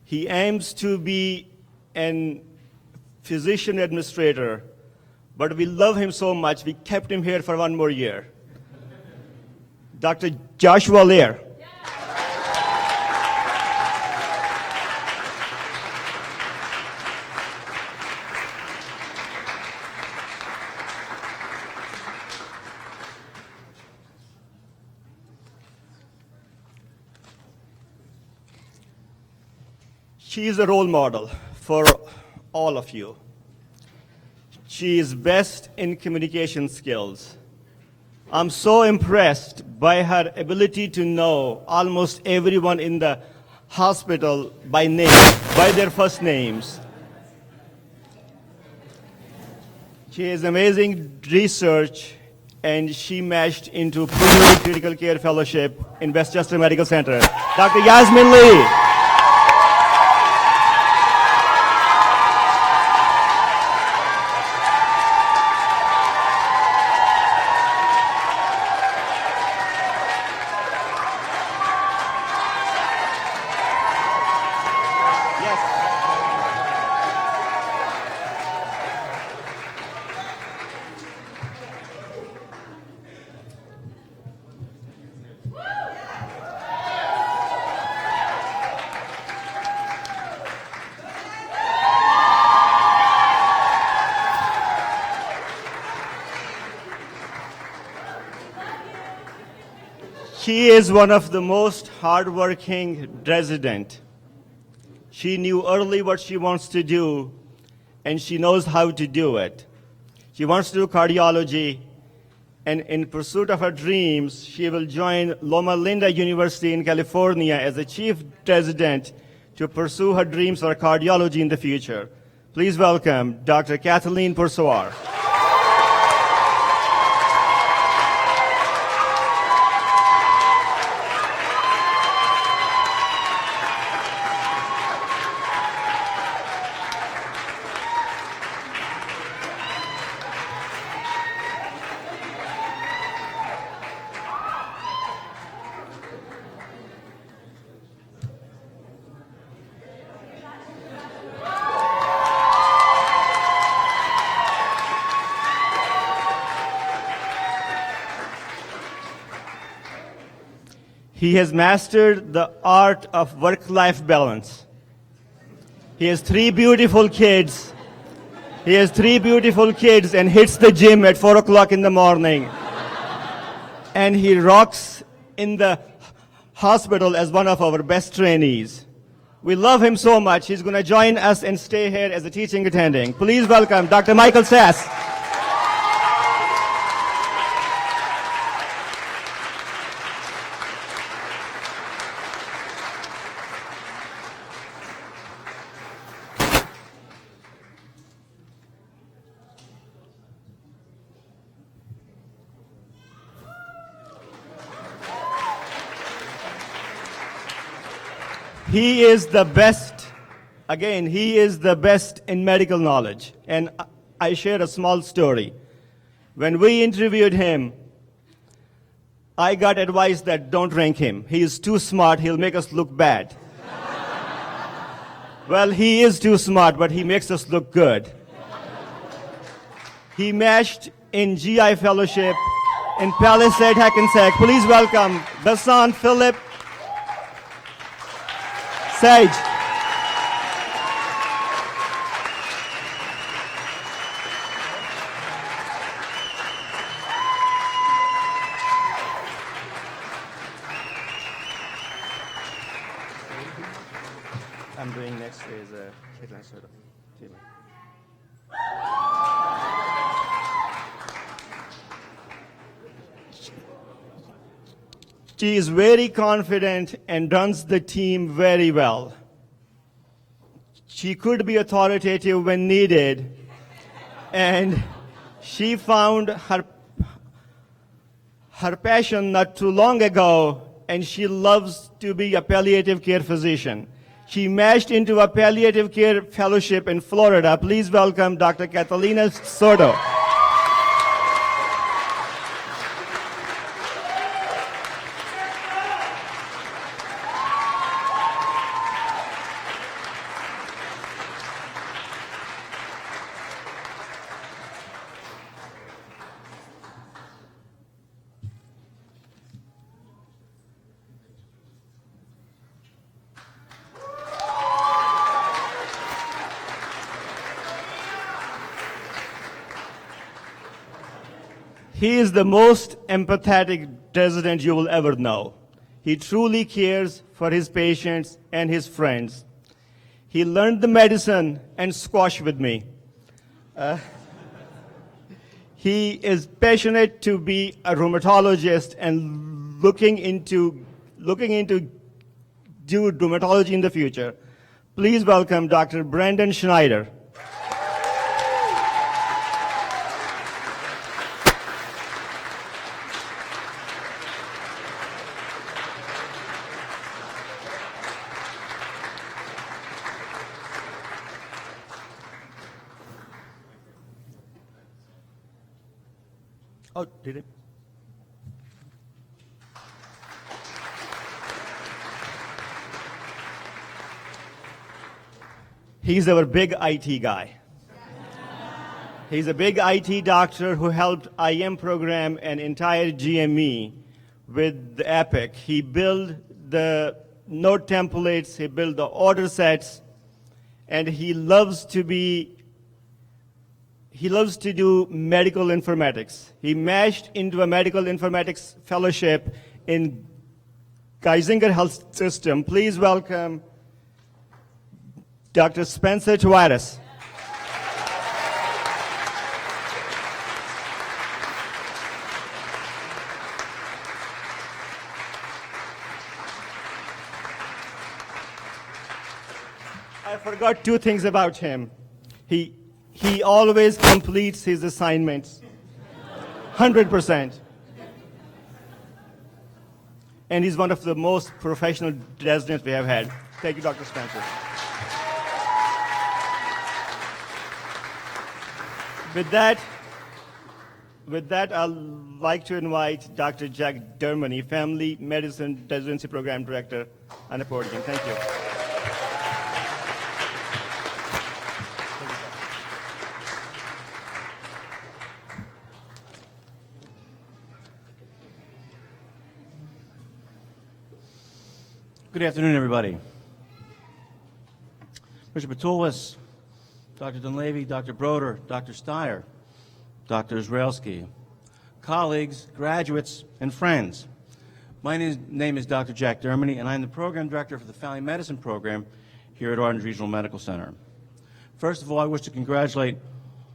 He aims to be an physician administrator, but we love him so much, we kept him here for one more year. Dr. Joshua Leer. She is a role model for all of you. She is best in communication skills. I'm so impressed by her ability to know almost everyone in the hospital by name, by their first names. She has amazing research, and she matched into Pulmonary Critical Care Fellowship in Westchester Medical Center. Dr. Yasmin Lee. She is one of the most hardworking residents. She knew early what she wants to do, and she knows how to do it. She wants to do cardiology, and in pursuit of her dreams, she will join Loma Linda University in California as a chief resident to pursue her dreams for cardiology in the future. Please welcome Dr. Kathleen Pursoir. He has mastered the art of work-life balance. He has three beautiful kids. He has three beautiful kids and hits the gym at 4 o'clock in the morning. And he rocks in the hospital as one of our best trainees. We love him so much. He's going to join us and stay here as a teaching attending. Please welcome Dr. Michael Sass. He is the best, again, he is the best in medical knowledge. And I share a small story. When we interviewed him, I got advice that don't rank him. He is too smart, he'll make us look bad. Well, he is too smart, but he makes us look good. He matched in GI Fellowship in Palisade, Hackensack. Please welcome Besson Philip Sage. I'm doing next is Caitlin Soto. She is very confident and runs the team very well. She could be authoritative when needed, and she found her passion not too long ago, and she loves to be a palliative care physician. She matched into a palliative care fellowship in Florida. Please welcome Dr. Catalina Soto. He is the most empathetic resident you will ever know. He truly cares for his patients and his friends. He learned the medicine and squash with me. He is passionate to be a rheumatologist and looking into do rheumatology in the future. Please welcome Dr. Brendan Schneider. Oh, did it? He's our big IT guy. He's a big IT doctor who helped IM program an entire GME with the Epic. He built the note templates, he built the order sets, and he loves to do medical informatics. He matched into a medical informatics fellowship in Geisinger Health System. Please welcome Dr. Spencer Tavares. I forgot two things about him. He always completes his assignments, 100%. And he's one of the most professional residents we have had. Thank you, Dr. Spencer. With that, I'd like to invite Dr. Jack Dermody, Family Medicine Residency Program Director, on the podium. Thank you. Good afternoon, everybody. Mr. Patulis, Dr. Dunleavy, Dr. Broder, Dr. Steyer, Dr. Israelski, colleagues, graduates, and friends. My name is Dr. Jack Dermody, and I'm the Program Director for the Family Medicine Program here at Orange Regional Medical Center. First of all, I wish to congratulate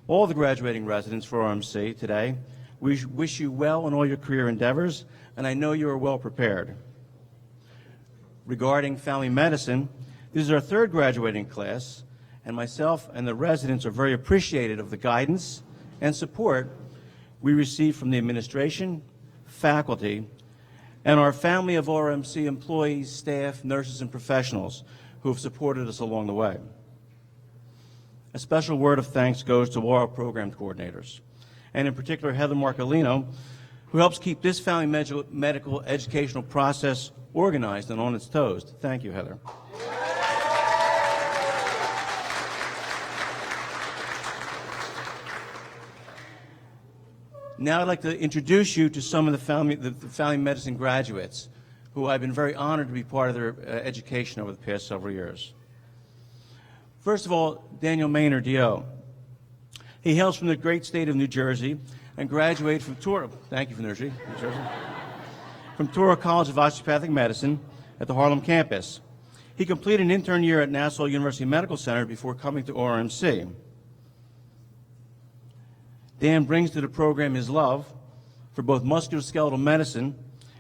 all the graduating residents for RMC today. We wish you well in all your career endeavors, and I know you are well prepared. Regarding family medicine, this is our third graduating class, and myself and the residents are very appreciative of the guidance and support we receive from the administration, faculty, and our family of RMC employees, staff, nurses, and professionals who have supported us along the way. A special word of thanks goes to all our program coordinators, and in particular Heather Marcolino, who helps keep this family medical educational process organized and on its toes. Thank you, Heather. Now I'd like to introduce you to some of the family medicine graduates who I've been very honored to be part of their education over the past several years. First of all, Daniel Maynard, DO. He hails from the great state of New Jersey and graduated from New Jersey, from Touro College of Osteopathic Medicine at the Harlem campus. He completed an intern year at Nassau University Medical Center before coming to RMC. Dan brings to the program his love for both musculoskeletal medicine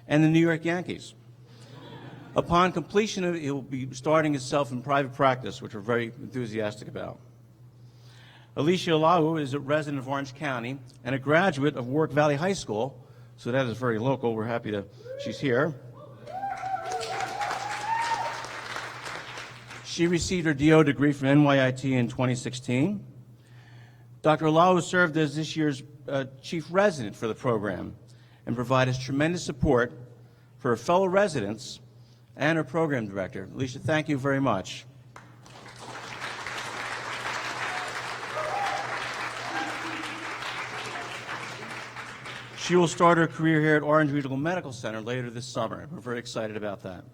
and the New York Yankees. Upon completion of it, he will be starting himself in private practice, which we're very enthusiastic about. Alicia Lau is a resident of Orange County and a graduate of Warwick Valley High School, so that is very local. We're happy she's here. She received her DO degree from NYIT in 2016. Dr. Lau served as this year's chief resident for the program and provided tremendous support for her fellow residents and her program director. Alicia, thank you very much. She will start her career here at Orange Regional Medical Center later this summer. We're very excited about that.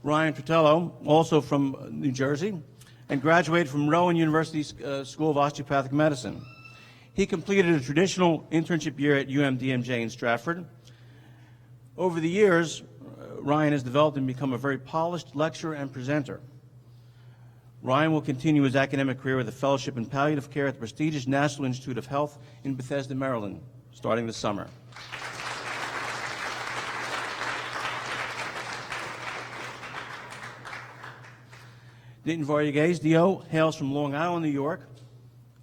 Ryan Fratello, also from New Jersey, and graduated from Rowan University School of Osteopathic Medicine. He completed a traditional internship year at UMDMJ in Stratford. Over the years, Ryan has developed and become a very polished lecturer and presenter. Ryan will continue his academic career with a fellowship in palliative care at the prestigious National Institute of Health in Bethesda, Maryland, starting this summer. Nitin Varghese, DO, hails from Long Island, New York,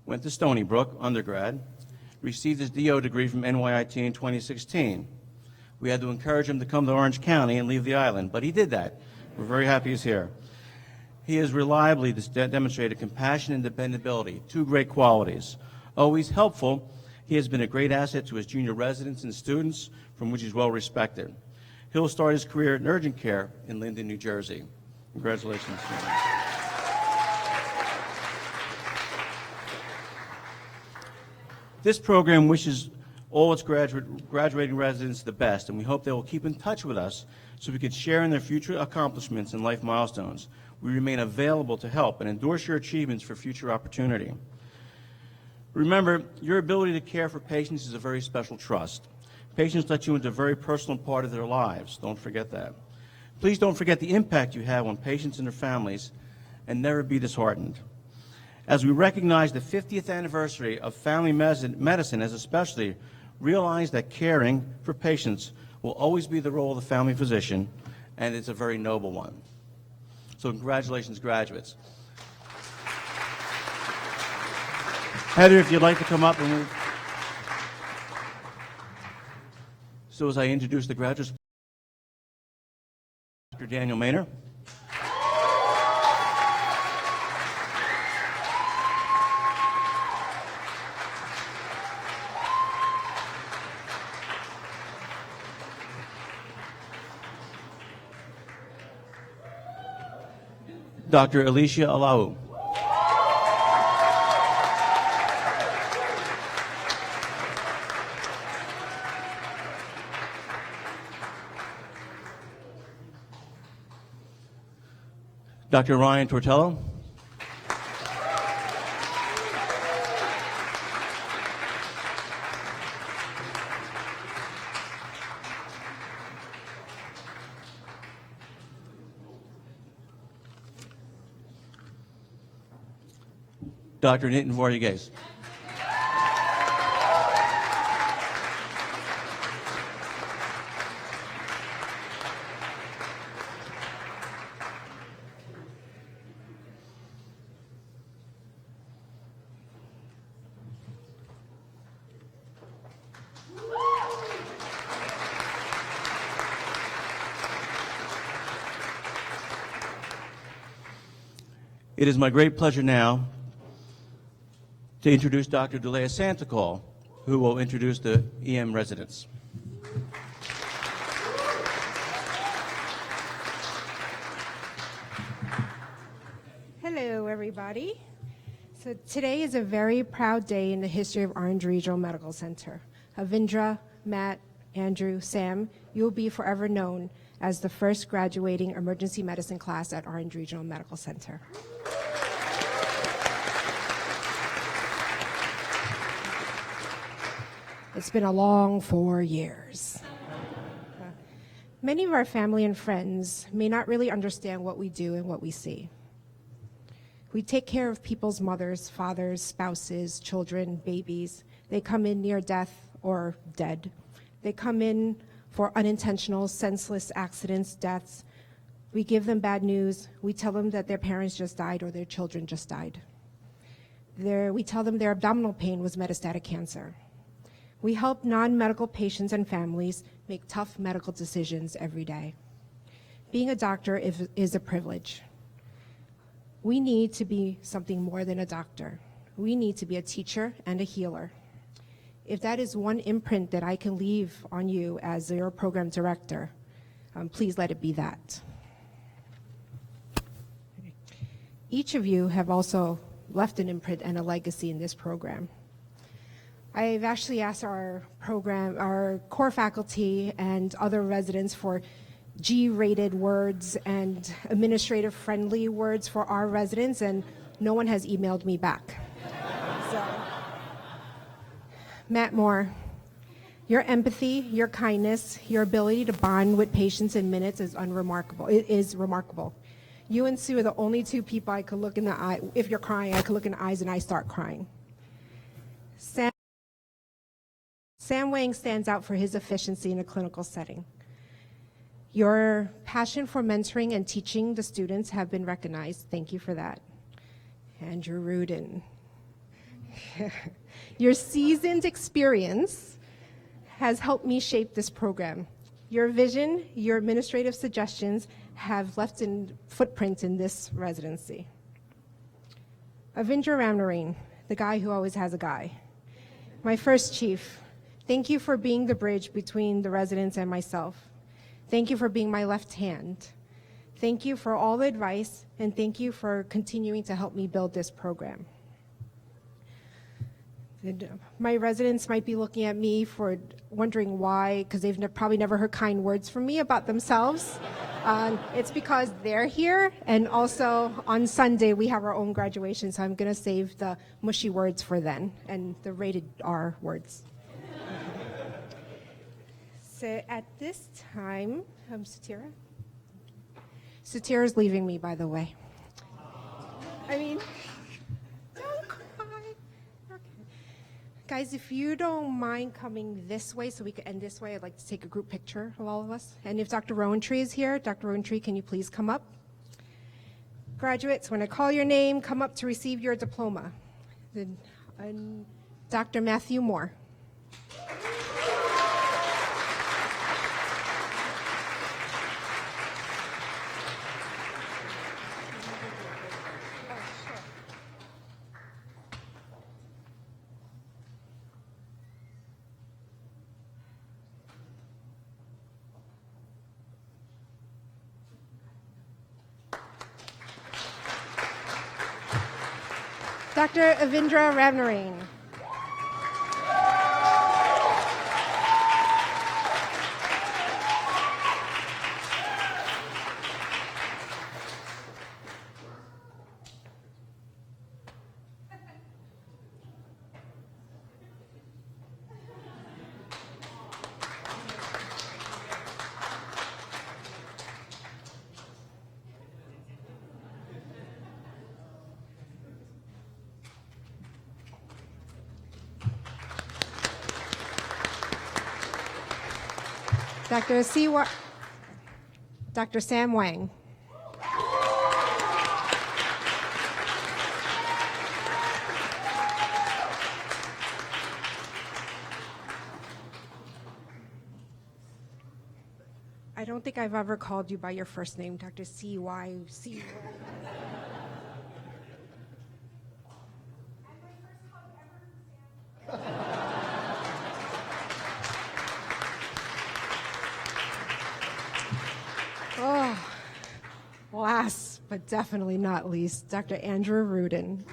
went to Stony Brook, undergrad, received his DO degree from NYIT in 2016. We had to encourage him to come to Orange County and leave the island, but he did that. We're very happy he's here. He has reliably demonstrated compassion and dependability, two great qualities. Always helpful, he has been a great asset to his junior residents and students, from which he's well respected. He'll start his career in urgent care in Linden, New Jersey. Congratulations. This program wishes all its graduating residents the best, and we hope they will keep in touch with us so we can share in their future accomplishments and life milestones. We remain available to help and endorse your achievements for future opportunity. Remember, your ability to care for patients is a very special trust. Patients let you into a very personal part of their lives. Don't forget that. Please don't forget the impact you have on patients and their families, and never be disheartened. As we recognize the 50th anniversary of family medicine as a specialty, realize that caring for patients will always be the role of the family physician, and it's a very noble one. So congratulations, graduates. Heather, if you'd like to come up and move. So as I introduce the graduates, Dr. Daniel Maynard. Dr. Alicia Alau. Dr. Ryan Tortello. Dr. Nitin Varghese. It is my great pleasure now to introduce Dr. Delea Santacol, who will introduce the EM residents. Hello, everybody. So today is a very proud day in the history of Orange Regional Medical Center. Avindra, Matt, Andrew, Sam, you will be forever known as the first graduating emergency medicine class at Orange Regional Medical Center. It's been a long 4 years. Many of our family and friends may not really understand what we do and what we see. We take care of people's mothers, fathers, spouses, children, babies. They come in near death or dead. They come in for unintentional, senseless accidents, deaths. We give them bad news. We tell them that their parents just died or their children just died. We tell them their abdominal pain was metastatic cancer. We help non-medical patients and families make tough medical decisions every day. Being a doctor is a privilege. We need to be something more than a doctor. We need to be a teacher and a healer. If that is one imprint that I can leave on you as your program director, please let it be that. Each of you have also left an imprint and a legacy in this program. I've actually asked our core faculty and other residents for G-rated words and administrative-friendly words for our residents, and no one has emailed me back. So, Matt Moore, your empathy, your kindness, your ability to bond with patients in minutes is unremarkable. It is remarkable. You and Sue are the only two people I could look in the eye. If you're crying, I could look in the eyes and I start crying. Sam Wang stands out for his efficiency in a clinical setting. Your passion for mentoring and teaching the students have been recognized. Thank you for that. Andrew Rudin. Your seasoned experience has helped me shape this program. Your vision, your administrative suggestions have left a footprint in this residency. Avindra Ramnarine, the guy who always has a guy. My first chief, thank you for being the bridge between the residents and myself. Thank you for being my left hand. Thank you for all the advice, and thank you for continuing to help me build this program. My residents might be looking at me for wondering why, because they've probably never heard kind words from me about themselves. It's because they're here, and also on Sunday we have our own graduation, so I'm going to save the mushy words for then, and the rated R words. So at this time, Sutira's leaving me, by the way. I mean, don't cry. Okay. Guys, if you don't mind coming this way so we can end this way, I'd like to take a group picture of all of us. And if Dr. Rowantree is here, Dr. Rowantree, can you please come up? Graduates, when I call your name, come up to receive your diploma. Dr. Matthew Moore. Dr. Avindra Ramnarine. Dr. Sam Wang. I don't think I've ever called you by your first name, Dr. C.Y.C. Oh, last but definitely not least, Dr. Andrew Rudin.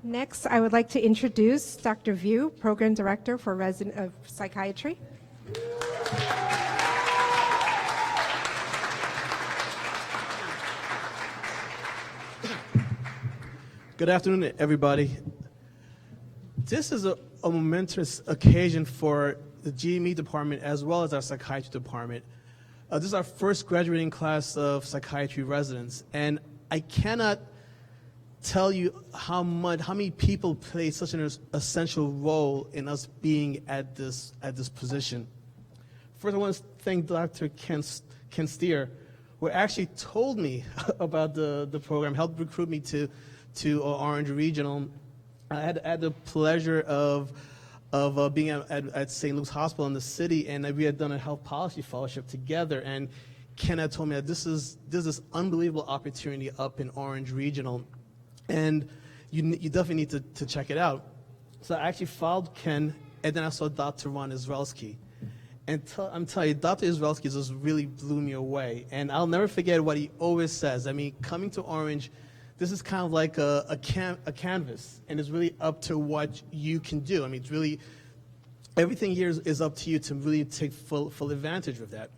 Next, I would like to introduce Dr. View, Program Director for Psychiatry. Good afternoon, everybody. This is a momentous occasion for the GME department as well as our psychiatry department. This is our first graduating class of psychiatry residents, and I cannot tell you how many people play such an essential role in us being at this position. First, I want to thank Dr. Ken Starr, who actually told me about the program, helped recruit me to Orange Regional. I had the pleasure of being at St. Luke's Hospital in the city, and we had done a health policy fellowship together. And Ken had told me that there's this unbelievable opportunity up in Orange Regional, and you definitely need to check it out. So I actually followed Ken, and then I saw Dr. Ron Israelsky. And I'm telling you, Dr. Israelsky just really blew me away. And I'll never forget what he always says. I mean, coming to Orange, this is kind of like a canvas, and it's really up to what you can do. I mean, it's really, everything here is up to you to really take full advantage of that.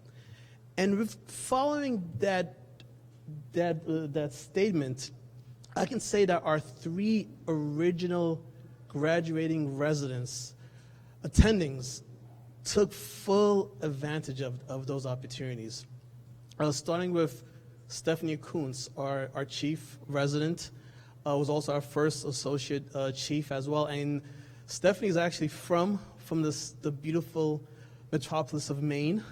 And with following that statement, I can say that our 3 original graduating residents, attendings, took full advantage of those opportunities. Starting with Stephanie Kuntz, our chief resident, was also our first associate chief as well. And Stephanie is actually from the beautiful metropolis of Maine.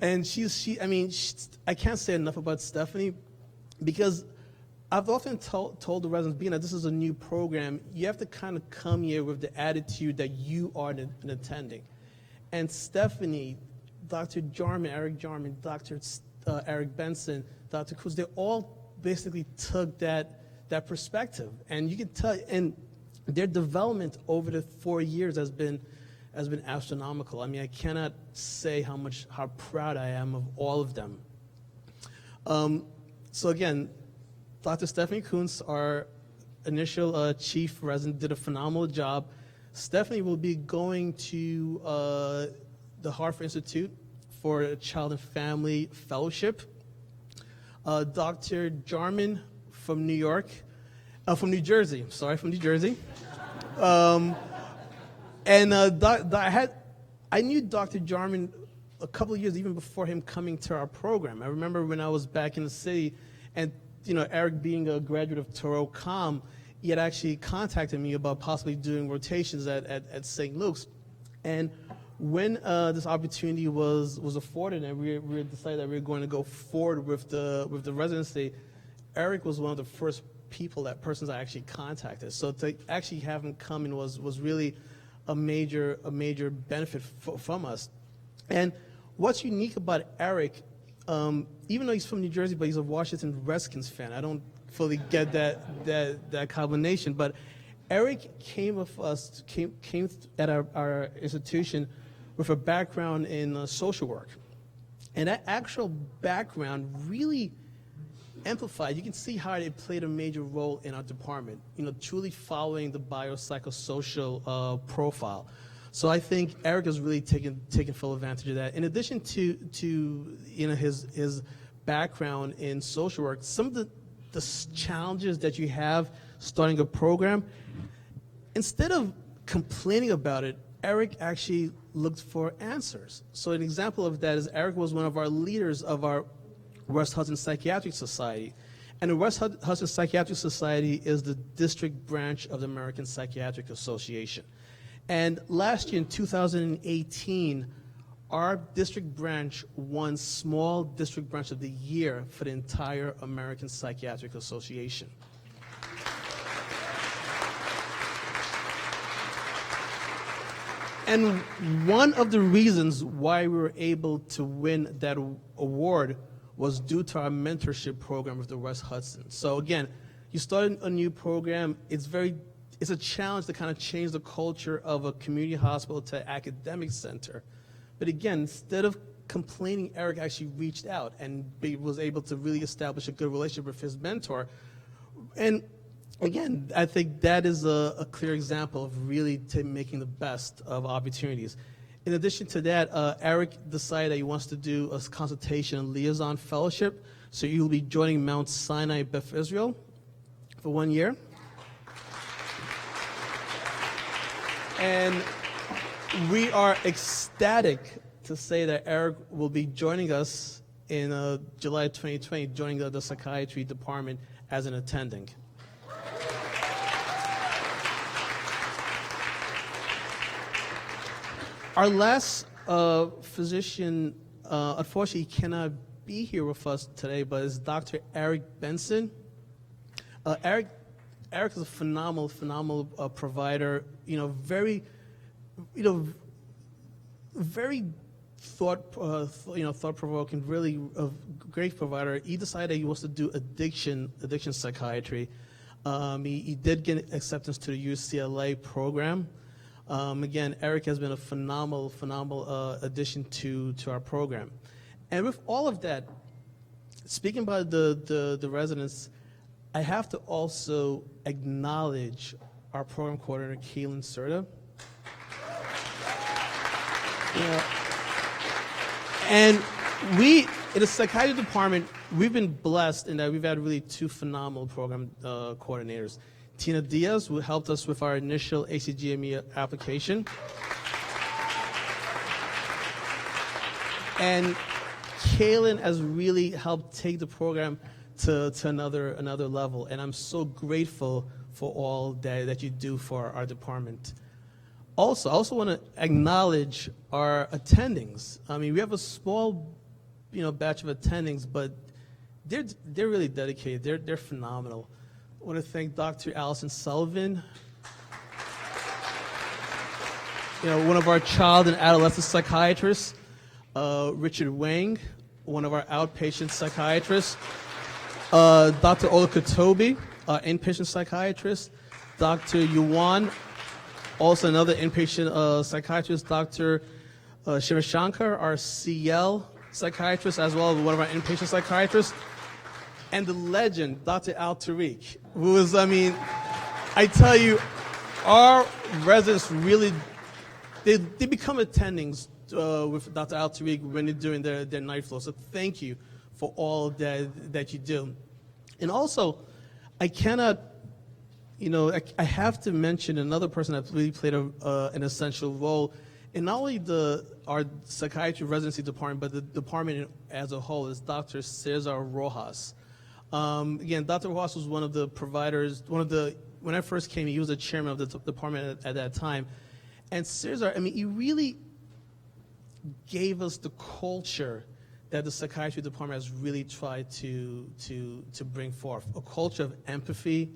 And I can't say enough about Stephanie, because I've often told the residents, being that this is a new program, you have to kind of come here with the attitude that you are an attending. And Stephanie, Dr. Jarman, Eric Jarman, Dr. Eric Benson, Dr. Cruz, they all basically took that perspective. And you can tell, and their development over the 4 years has been astronomical. I mean, I cannot say how proud I am of all of them. So again, Dr. Stephanie Kuntz, our initial chief resident, did a phenomenal job. Stephanie will be going to the Hartford Institute for a Child and Family Fellowship. Dr. Jarman from New Jersey. I knew Dr. Jarman a couple of years even before him coming to our program. I remember when I was back in the city, and Eric being a graduate of Toro Com, he had actually contacted me about possibly doing rotations at St. Luke's. And when this opportunity was afforded, and we decided that we were going to go forward with the residency, Eric was one of the first persons I actually contacted. So to actually have him come in was really a major benefit from us. And what's unique about Eric, even though he's from New Jersey, but he's a Washington Redskins fan. I don't fully get that combination, but Eric came at our institution with a background in social work. And that actual background really amplified. You can see how it played a major role in our department, truly following the biopsychosocial profile. So I think Eric has really taken full advantage of that. In addition to his background in social work, some of the challenges that you have starting a program, instead of complaining about it, Eric actually looked for answers. So an example of that is Eric was one of our leaders of our West Hudson Psychiatric Society. And the West Hudson Psychiatric Society is the district branch of the American Psychiatric Association. And last year in 2018, our district branch won Small District Branch of the Year for the entire American Psychiatric Association. And one of the reasons why we were able to win that award was due to our mentorship program with the West Hudson. So again, you started a new program. It's a challenge to kind of change the culture of a community hospital to an academic center. But again, instead of complaining, Eric actually reached out and was able to really establish a good relationship with his mentor. And again, I think that is a clear example of really making the best of opportunities. In addition to that, Eric decided that he wants to do a consultation and liaison fellowship, so you'll be joining Mount Sinai Beth Israel for 1 year. And we are ecstatic to say that Eric will be joining us in July 2020, joining the psychiatry department as an attending. Our last physician, unfortunately, cannot be here with us today, but is Dr. Eric Benson. Eric is a phenomenal provider. Very thought-provoking, really a great provider. He decided he wants to do addiction psychiatry. He did get acceptance to the UCLA program. Again, Eric has been a phenomenal addition to our program. And with all of that, speaking about the residents, I have to also acknowledge our program coordinator, Kaylin Serta. And we, in the psychiatry department, we've been blessed in that we've had really two phenomenal program coordinators. Tina Diaz, who helped us with our initial ACGME application. And Kaylin has really helped take the program to another level. And I'm so grateful for all that you do for our department. Also, I also want to acknowledge our attendings. I mean, we have a small, batch of attendings, but they're really dedicated. They're phenomenal. I want to thank Dr. Allison Sullivan, one of our child and adolescent psychiatrists, Richard Wang, one of our outpatient psychiatrists, Dr. Olika Toby, our inpatient psychiatrist, Dr. Yuan, also another inpatient psychiatrist, Dr. Shivashankar, our CL psychiatrist, as well as one of our inpatient psychiatrists, and the legend, Dr. Al Tariq, who is, I tell you, our residents really, they become attendings with Dr. Al Tariq when they're doing their night flow. So thank you for all that you do. And also, I cannot, I have to mention another person that really played an essential role in not only our psychiatry residency department, but the department as a whole is Dr. Cesar Rojas. Again, Dr. Rojas was one of the providers, when I first came, he was the chairman of the department at that time. And Cesar, he really gave us the culture that the psychiatry department has really tried to bring forth. A culture of empathy,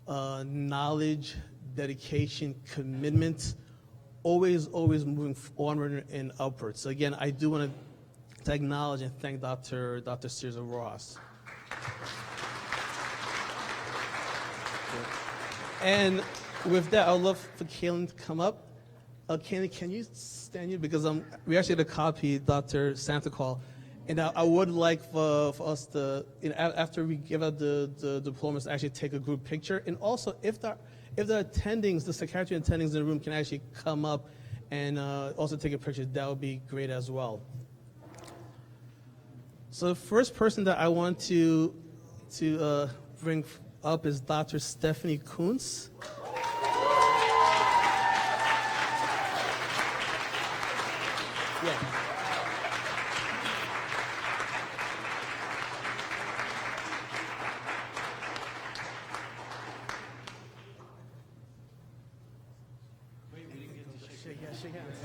knowledge, dedication, commitment, always moving onward and upwards. So again, I do want to acknowledge and thank Dr. Cesar Rojas. And with that, I'd love for Kaylin to come up. Kaylin, can you stand here? Because we actually had a copy, Dr. Santacol, and I would like for us to, after we give out the diplomas, actually take a group picture. And also, if the attendings, the psychiatry attendings in the room can actually come up and also take a picture, that would be great as well. So the first person that I want to bring up is Dr. Stephanie Kuntz. Yeah. Shake hands.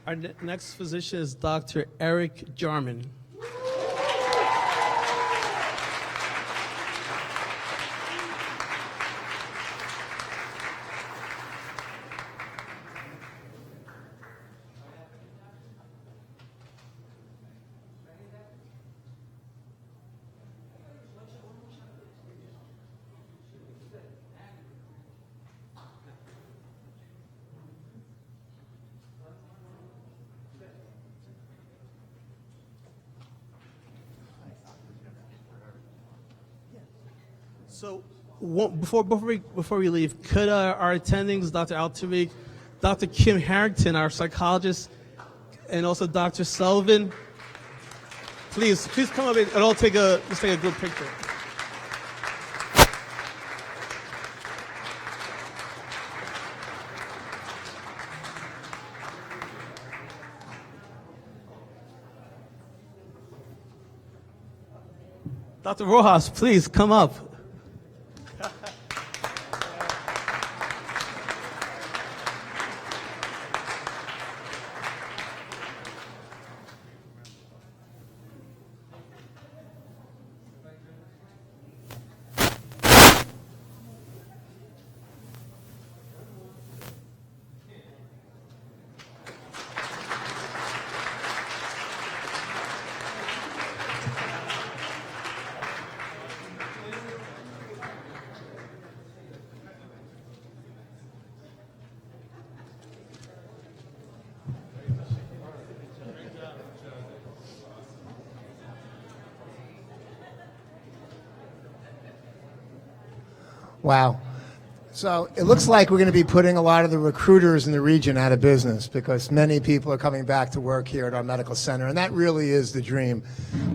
Our next physician is Dr. Eric Jarman. So before we leave, could our attendings, Dr. Altuve, Dr. Kim Harrington, our psychologist, and also Dr. Sullivan, please come up and let's take a group picture. Dr. Rojas, please come up. Wow. So it looks like we're going to be putting a lot of the recruiters in the region out of business because many people are coming back to work here at our medical center, and that really is the dream.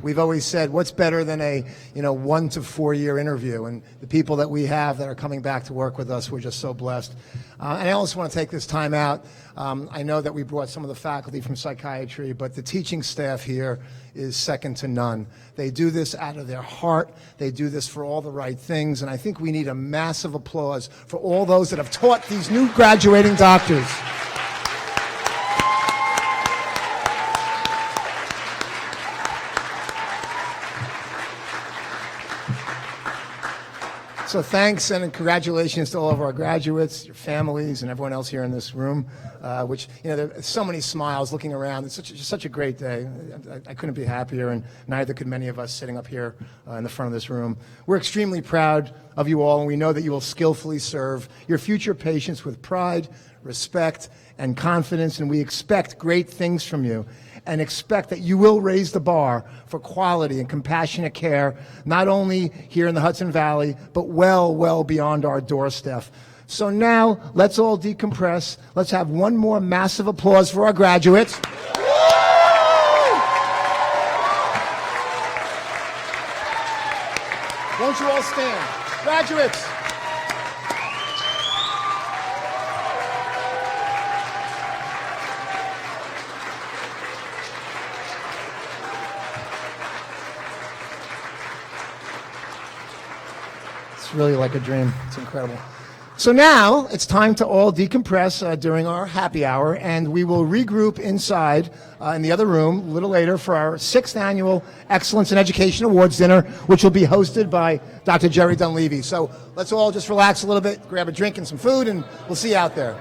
We've always said, what's better than a 1 to 4 year interview? And the people that we have that are coming back to work with us, we're just so blessed. And I also want to take this time out. I know that we brought some of the faculty from psychiatry, but the teaching staff here is second to none. They do this out of their heart. They do this for all the right things. And I think we need a massive applause for all those that have taught these new graduating doctors. So thanks and congratulations to all of our graduates, your families, and everyone else here in this room, which, there are so many smiles looking around. It's such a great day. I couldn't be happier, and neither could many of us sitting up here in the front of this room. We're extremely proud of you all, and we know that you will skillfully serve your future patients with pride, respect, and confidence, and we expect great things from you, and expect that you will raise the bar for quality and compassionate care, not only here in the Hudson Valley, but well beyond our doorstep. So now, let's all decompress. Let's have one more massive applause for our graduates. Won't you all stand? Graduates. Really like a dream. It's incredible. So now it's time to all decompress during our happy hour, and we will regroup inside in the other room a little later for our 6th annual Excellence in Education Awards dinner, which will be hosted by Dr. Jerry Dunleavy. So let's all just relax a little bit, grab a drink and some food, and we'll see you out there.